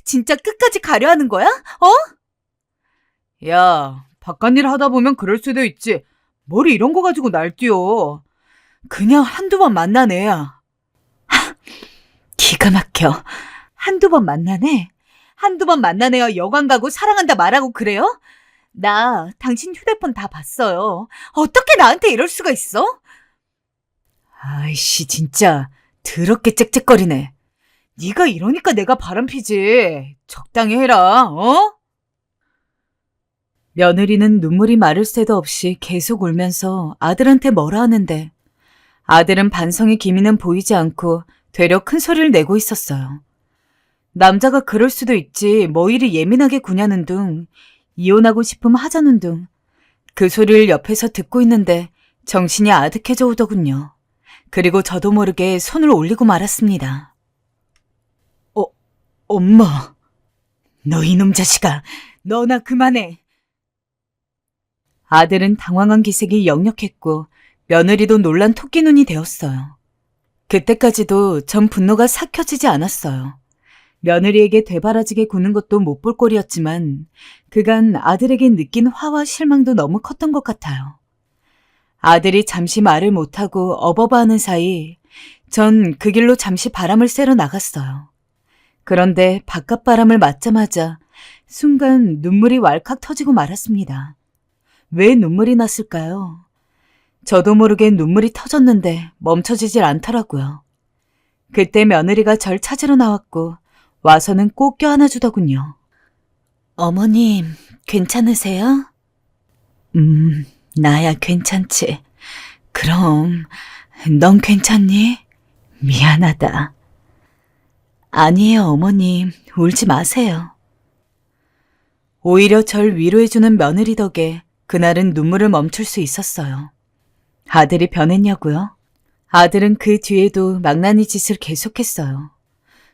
진짜 끝까지 가려 하는 거야? 야, 바깥일 하다 보면 그럴 수도 있지. 뭘 이런 거 가지고 날뛰어. 그냥 한두 번 만난 애야. 기가 막혀. 한두 번 만난 애? 한두 번 만난 애와 여관 가고 사랑한다 말하고 그래요? 나 당신 휴대폰 다 봤어요. 어떻게 나한테 이럴 수가 있어? 아이씨, 진짜 더럽게 짹짹거리네. 네가 이러니까 내가 바람피지. 적당히 해라, 어? 며느리는 눈물이 마를 새도 없이 계속 울면서 아들한테 뭐라 하는데 아들은 반성의 기미는 보이지 않고 되려 큰 소리를 내고 있었어요. 남자가 그럴 수도 있지 뭐 이리 예민하게 구냐는 둥, 이혼하고 싶으면 하자는 둥. 그 소리를 옆에서 듣고 있는데 정신이 아득해져 오더군요. 그리고 저도 모르게 손을 올리고 말았습니다. 엄마. 너 이놈 자식아, 너나 그만해. 아들은 당황한 기색이 역력했고 며느리도 놀란 토끼 눈이 되었어요. 그때까지도 전 분노가 삭혀지지 않았어요. 며느리에게 되바라지게 구는 것도 못 볼 꼴이었지만 그간 아들에게 느낀 화와 실망도 너무 컸던 것 같아요. 아들이 잠시 말을 못하고 어버버하는 사이 전 그 길로 잠시 바람을 쐬러 나갔어요. 그런데 바깥바람을 맞자마자 순간 눈물이 왈칵 터지고 말았습니다. 왜 눈물이 났을까요? 저도 모르게 눈물이 터졌는데 멈춰지질 않더라고요. 그때 며느리가 절 찾으러 나왔고 와서는 꼭 껴안아주더군요. 어머님, 괜찮으세요? 나야 괜찮지. 그럼 넌 괜찮니? 미안하다. 아니에요, 어머님. 울지 마세요. 오히려 절 위로해주는 며느리 덕에 그날은 눈물을 멈출 수 있었어요. 아들이 변했냐고요? 아들은 그 뒤에도 망나니 짓을 계속했어요.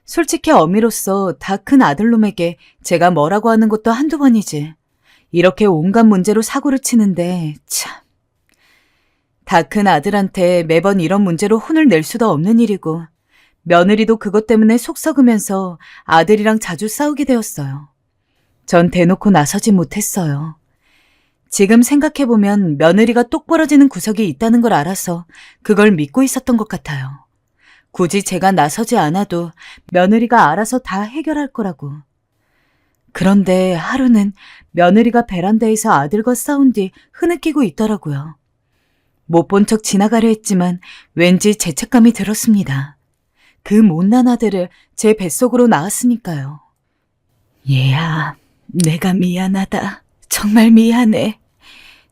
솔직히 어미로서 다 큰 아들놈에게 제가 뭐라고 하는 것도 한두 번이지. 이렇게 온갖 문제로 사고를 치는데 참. 다 큰 아들한테 매번 이런 문제로 혼을 낼 수도 없는 일이고 며느리도 그것 때문에 속 썩으면서 아들이랑 자주 싸우게 되었어요. 전 대놓고 나서지 못했어요. 지금 생각해보면 며느리가 똑 부러지는 구석이 있다는 걸 알아서 그걸 믿고 있었던 것 같아요. 굳이 제가 나서지 않아도 며느리가 알아서 다 해결할 거라고. 그런데 하루는 며느리가 베란다에서 아들과 싸운 뒤 흐느끼고 있더라고요. 못 본 척 지나가려 했지만 왠지 죄책감이 들었습니다. 그 못난 아들을 제 뱃속으로 낳았으니까요. 얘야, 내가 미안하다. 정말 미안해.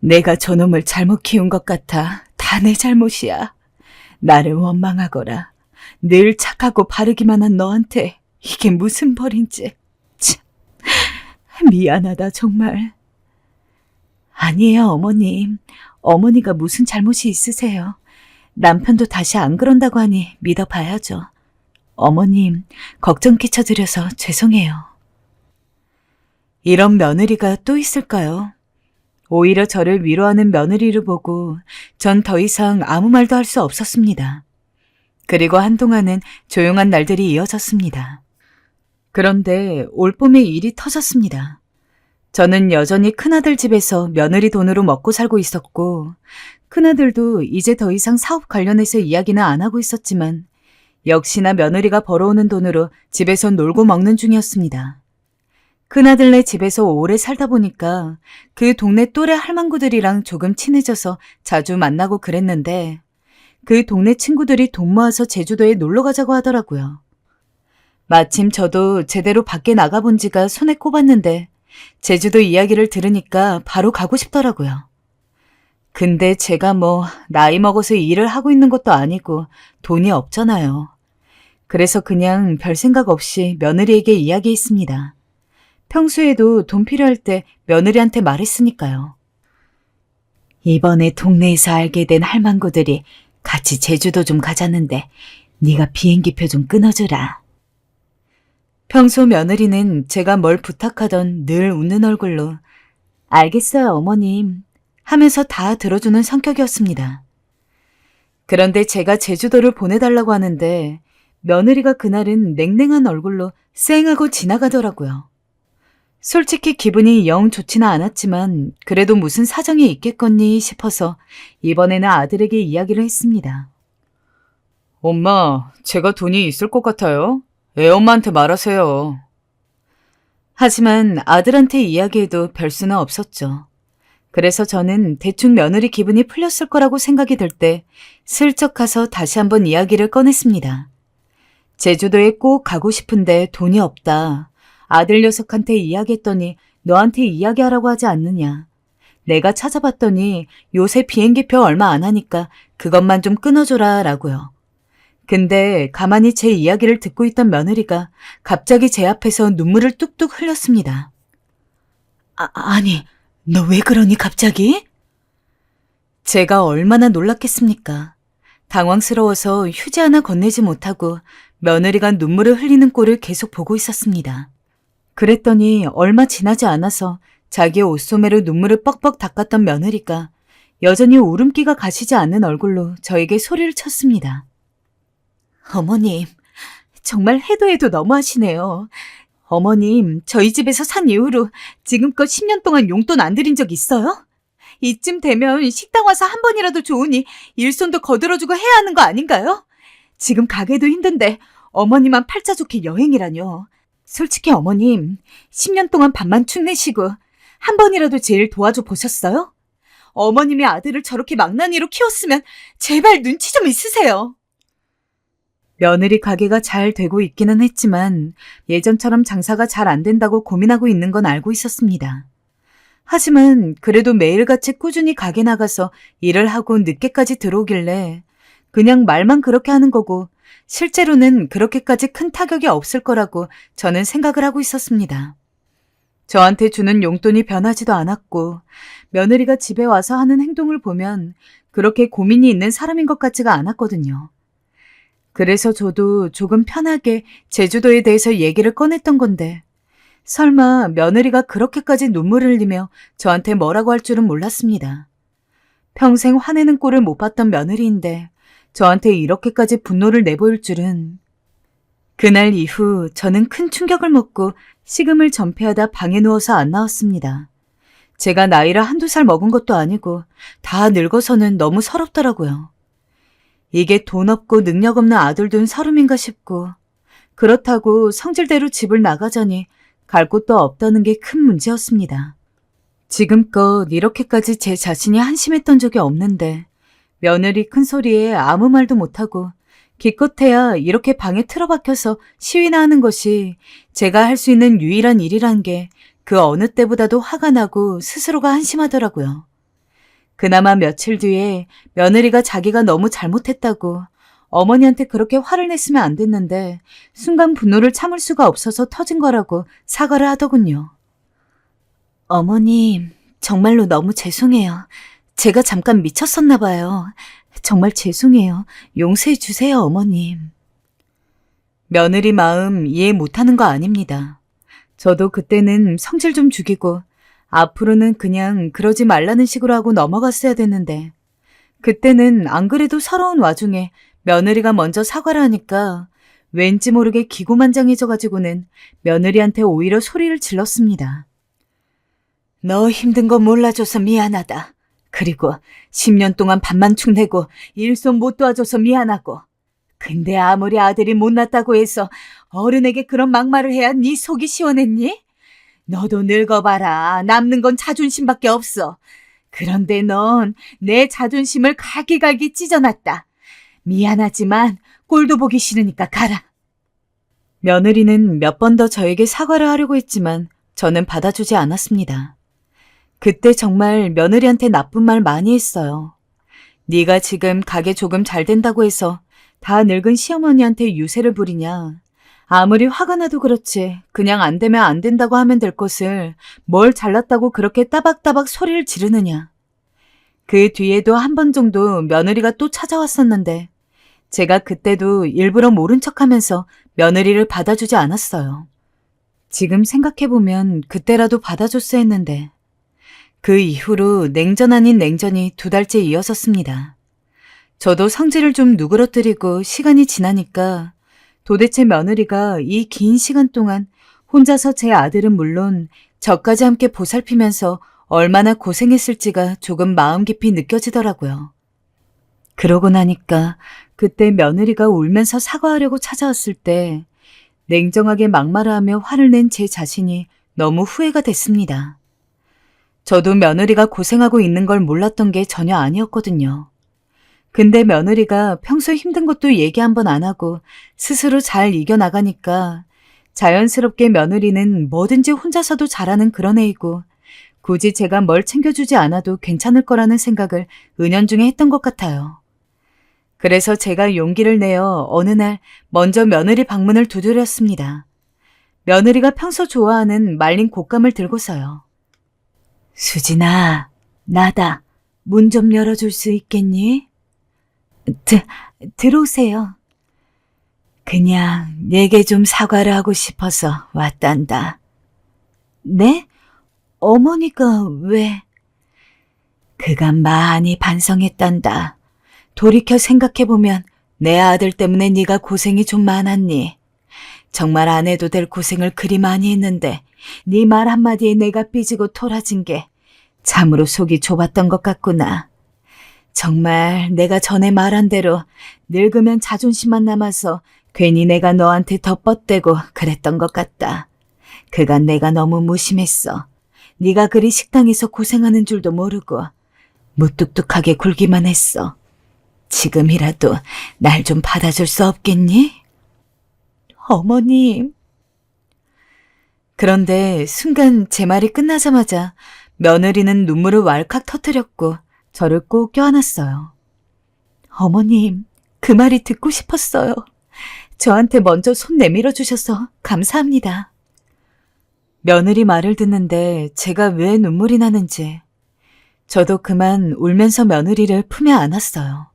내가 저놈을 잘못 키운 것 같아. 다 내 잘못이야. 나를 원망하거라. 늘 착하고 바르기만 한 너한테 이게 무슨 벌인지. 참, 미안하다 정말. 아니에요 어머님. 어머니가 무슨 잘못이 있으세요. 남편도 다시 안 그런다고 하니 믿어봐야죠. 어머님, 걱정 끼쳐드려서 죄송해요. 이런 며느리가 또 있을까요? 오히려 저를 위로하는 며느리를 보고 전 더 이상 아무 말도 할 수 없었습니다. 그리고 한동안은 조용한 날들이 이어졌습니다. 그런데 올봄에 일이 터졌습니다. 저는 여전히 큰아들 집에서 며느리 돈으로 먹고 살고 있었고 큰아들도 이제 더 이상 사업 관련해서 이야기는 안 하고 있었지만 역시나 며느리가 벌어오는 돈으로 집에서 놀고 먹는 중이었습니다. 큰아들네 집에서 오래 살다 보니까 그 동네 또래 할망구들이랑 조금 친해져서 자주 만나고 그랬는데 그 동네 친구들이 돈 모아서 제주도에 놀러 가자고 하더라고요. 마침 저도 제대로 밖에 나가본 지가 손에 꼽았는데 제주도 이야기를 들으니까 바로 가고 싶더라고요. 근데 제가 나이 먹어서 일을 하고 있는 것도 아니고 돈이 없잖아요. 그래서 그냥 별 생각 없이 며느리에게 이야기했습니다. 평소에도 돈 필요할 때 며느리한테 말했으니까요. 이번에 동네에서 알게 된 할망구들이 같이 제주도 좀 가자는데 네가 비행기표 좀 끊어주라. 평소 며느리는 제가 뭘 부탁하던 늘 웃는 얼굴로 알겠어요 어머님 하면서 다 들어주는 성격이었습니다. 그런데 제가 제주도를 보내달라고 하는데 며느리가 그날은 냉랭한 얼굴로 쌩하고 지나가더라고요. 솔직히 기분이 영 좋지는 않았지만 그래도 무슨 사정이 있겠거니 싶어서 이번에는 아들에게 이야기를 했습니다. 엄마, 제가 돈이 있을 것 같아요. 애엄마한테 말하세요. 하지만 아들한테 이야기해도 별 수는 없었죠. 그래서 저는 대충 며느리 기분이 풀렸을 거라고 생각이 들 때 슬쩍 가서 다시 한번 이야기를 꺼냈습니다. 제주도에 꼭 가고 싶은데 돈이 없다. 아들 녀석한테 이야기했더니 너한테 이야기하라고 하지 않느냐. 내가 찾아봤더니 요새 비행기표 얼마 안 하니까 그것만 좀 끊어줘라 라고요. 근데 가만히 제 이야기를 듣고 있던 며느리가 갑자기 제 앞에서 눈물을 뚝뚝 흘렸습니다. 아니, 너 왜 그러니 갑자기? 제가 얼마나 놀랐겠습니까? 당황스러워서 휴지 하나 건네지 못하고 며느리가 눈물을 흘리는 꼴을 계속 보고 있었습니다. 그랬더니 얼마 지나지 않아서 자기의 옷소매로 눈물을 뻑뻑 닦았던 며느리가 여전히 울음기가 가시지 않는 얼굴로 저에게 소리를 쳤습니다. 어머님, 정말 해도 해도 너무하시네요. 어머님, 저희 집에서 산 이후로 지금껏 10년 동안 용돈 안 드린 적 있어요? 이쯤 되면 식당 와서 한 번이라도 좋으니 일손도 거들어주고 해야 하는 거 아닌가요? 지금 가게도 힘든데 어머니만 팔자 좋게 여행이라뇨. 솔직히 어머님, 10년 동안 밥만 축 내시고 한 번이라도 제 일 도와줘 보셨어요? 어머님이 아들을 저렇게 망나니로 키웠으면 제발 눈치 좀 있으세요. 며느리 가게가 잘 되고 있기는 했지만 예전처럼 장사가 잘 안 된다고 고민하고 있는 건 알고 있었습니다. 하지만 그래도 매일같이 꾸준히 가게 나가서 일을 하고 늦게까지 들어오길래 그냥 말만 그렇게 하는 거고 실제로는 그렇게까지 큰 타격이 없을 거라고 저는 생각을 하고 있었습니다. 저한테 주는 용돈이 변하지도 않았고 며느리가 집에 와서 하는 행동을 보면 그렇게 고민이 있는 사람인 것 같지가 않았거든요. 그래서 저도 조금 편하게 제주도에 대해서 얘기를 꺼냈던 건데 설마 며느리가 그렇게까지 눈물을 흘리며 저한테 뭐라고 할 줄은 몰랐습니다. 평생 화내는 꼴을 못 봤던 며느리인데 저한테 이렇게까지 분노를 내보일 줄은. 그날 이후 저는 큰 충격을 먹고 식음을 전폐하다 방에 누워서 안 나왔습니다. 제가 나이를 한두 살 먹은 것도 아니고 다 늙어서는 너무 서럽더라고요. 이게 돈 없고 능력 없는 아들 둔 서름인가 싶고 그렇다고 성질대로 집을 나가자니 갈 곳도 없다는 게 큰 문제였습니다. 지금껏 이렇게까지 제 자신이 한심했던 적이 없는데 며느리 큰 소리에 아무 말도 못하고 기껏해야 이렇게 방에 틀어박혀서 시위나 하는 것이 제가 할 수 있는 유일한 일이란 게 그 어느 때보다도 화가 나고 스스로가 한심하더라고요. 그나마 며칠 뒤에 며느리가 자기가 너무 잘못했다고 어머니한테 그렇게 화를 냈으면 안 됐는데 순간 분노를 참을 수가 없어서 터진 거라고 사과를 하더군요. 어머님, 정말로 너무 죄송해요. 제가 잠깐 미쳤었나 봐요. 정말 죄송해요. 용서해 주세요, 어머님. 며느리 마음 이해 못하는 거 아닙니다. 저도 그때는 성질 좀 죽이고 앞으로는 그냥 그러지 말라는 식으로 하고 넘어갔어야 됐는데 그때는 안 그래도 서러운 와중에 며느리가 먼저 사과를 하니까 왠지 모르게 기고만장해져가지고는 며느리한테 오히려 소리를 질렀습니다. 너 힘든 거 몰라줘서 미안하다. 그리고 10년 동안 밥만 축내고 일손 못 도와줘서 미안하고 근데 아무리 아들이 못났다고 해서 어른에게 그런 막말을 해야 네 속이 시원했니? 너도 늙어봐라. 남는 건 자존심밖에 없어. 그런데 넌 내 자존심을 갈기갈기 찢어놨다. 미안하지만 꼴도 보기 싫으니까 가라. 며느리는 몇 번 더 저에게 사과를 하려고 했지만 저는 받아주지 않았습니다. 그때 정말 며느리한테 나쁜 말 많이 했어요. 네가 지금 가게 조금 잘 된다고 해서 다 늙은 시어머니한테 유세를 부리냐. 아무리 화가 나도 그렇지 그냥 안 되면 안 된다고 하면 될 것을 뭘 잘났다고 그렇게 따박따박 소리를 지르느냐. 그 뒤에도 한 번 정도 며느리가 또 찾아왔었는데 제가 그때도 일부러 모른 척하면서 며느리를 받아주지 않았어요. 지금 생각해보면 그때라도 받아줬어야 했는데 그 이후로 냉전 아닌 냉전이 2달째 이어졌습니다. 저도 성질을 좀 누그러뜨리고 시간이 지나니까 도대체 며느리가 이 긴 시간 동안 혼자서 제 아들은 물론 저까지 함께 보살피면서 얼마나 고생했을지가 조금 마음 깊이 느껴지더라고요. 그러고 나니까 그때 며느리가 울면서 사과하려고 찾아왔을 때 냉정하게 막말을 하며 화를 낸 제 자신이 너무 후회가 됐습니다. 저도 며느리가 고생하고 있는 걸 몰랐던 게 전혀 아니었거든요. 근데 며느리가 평소 힘든 것도 얘기 한 번 안 하고 스스로 잘 이겨나가니까 자연스럽게 며느리는 뭐든지 혼자서도 잘하는 그런 애이고 굳이 제가 뭘 챙겨주지 않아도 괜찮을 거라는 생각을 은연중에 했던 것 같아요. 그래서 제가 용기를 내어 어느 날 먼저 며느리 방문을 두드렸습니다. 며느리가 평소 좋아하는 말린 곶감을 들고서요. 수진아, 나다. 문 좀 열어줄 수 있겠니? 들어오세요. 그냥 내게 좀 사과를 하고 싶어서 왔단다. 네? 어머니가 왜? 그간 많이 반성했단다. 돌이켜 생각해보면 내 아들 때문에 네가 고생이 좀 많았니? 정말 안 해도 될 고생을 그리 많이 했는데 네 말 한마디에 내가 삐지고 토라진 게 참으로 속이 좁았던 것 같구나. 정말 내가 전에 말한 대로 늙으면 자존심만 남아서 괜히 내가 너한테 더 뻗대고 그랬던 것 같다. 그간 내가 너무 무심했어. 네가 그리 식당에서 고생하는 줄도 모르고 무뚝뚝하게 굴기만 했어. 지금이라도 날 좀 받아줄 수 없겠니? 어머님. 그런데 순간 제 말이 끝나자마자 며느리는 눈물을 왈칵 터뜨렸고 저를 꼭 껴안았어요. 어머님, 그 말이 듣고 싶었어요. 저한테 먼저 손 내밀어 주셔서 감사합니다. 며느리 말을 듣는데 제가 왜 눈물이 나는지 저도 그만 울면서 며느리를 품에 안았어요.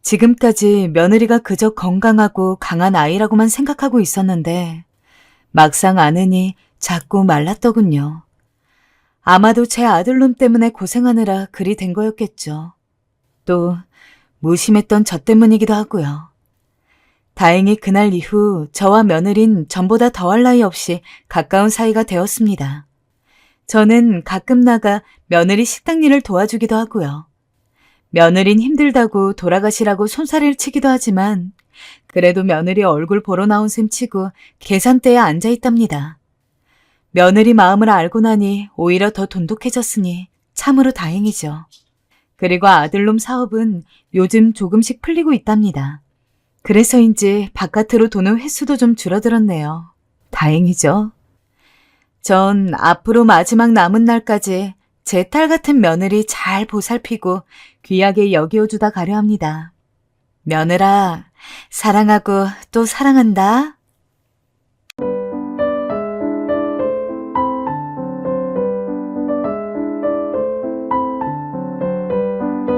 지금까지 며느리가 그저 건강하고 강한 아이라고만 생각하고 있었는데 막상 아느니 자꾸 말랐더군요. 아마도 제 아들놈 때문에 고생하느라 그리 된 거였겠죠. 또 무심했던 저 때문이기도 하고요. 다행히 그날 이후 저와 며느린 전보다 더할 나위 없이 가까운 사이가 되었습니다. 저는 가끔 나가 며느리 식당 일을 도와주기도 하고요. 며느린 힘들다고 돌아가시라고 손살을 치기도 하지만 그래도 며느리 얼굴 보러 나온 셈 치고 계산대에 앉아 있답니다. 며느리 마음을 알고 나니 오히려 더 돈독해졌으니 참으로 다행이죠. 그리고 아들놈 사업은 요즘 조금씩 풀리고 있답니다. 그래서인지 바깥으로 도는 횟수도 좀 줄어들었네요. 다행이죠. 전 앞으로 마지막 남은 날까지 제 딸 같은 며느리 잘 보살피고 귀하게 여겨주다 가려 합니다. 며느라, 사랑하고 또 사랑한다.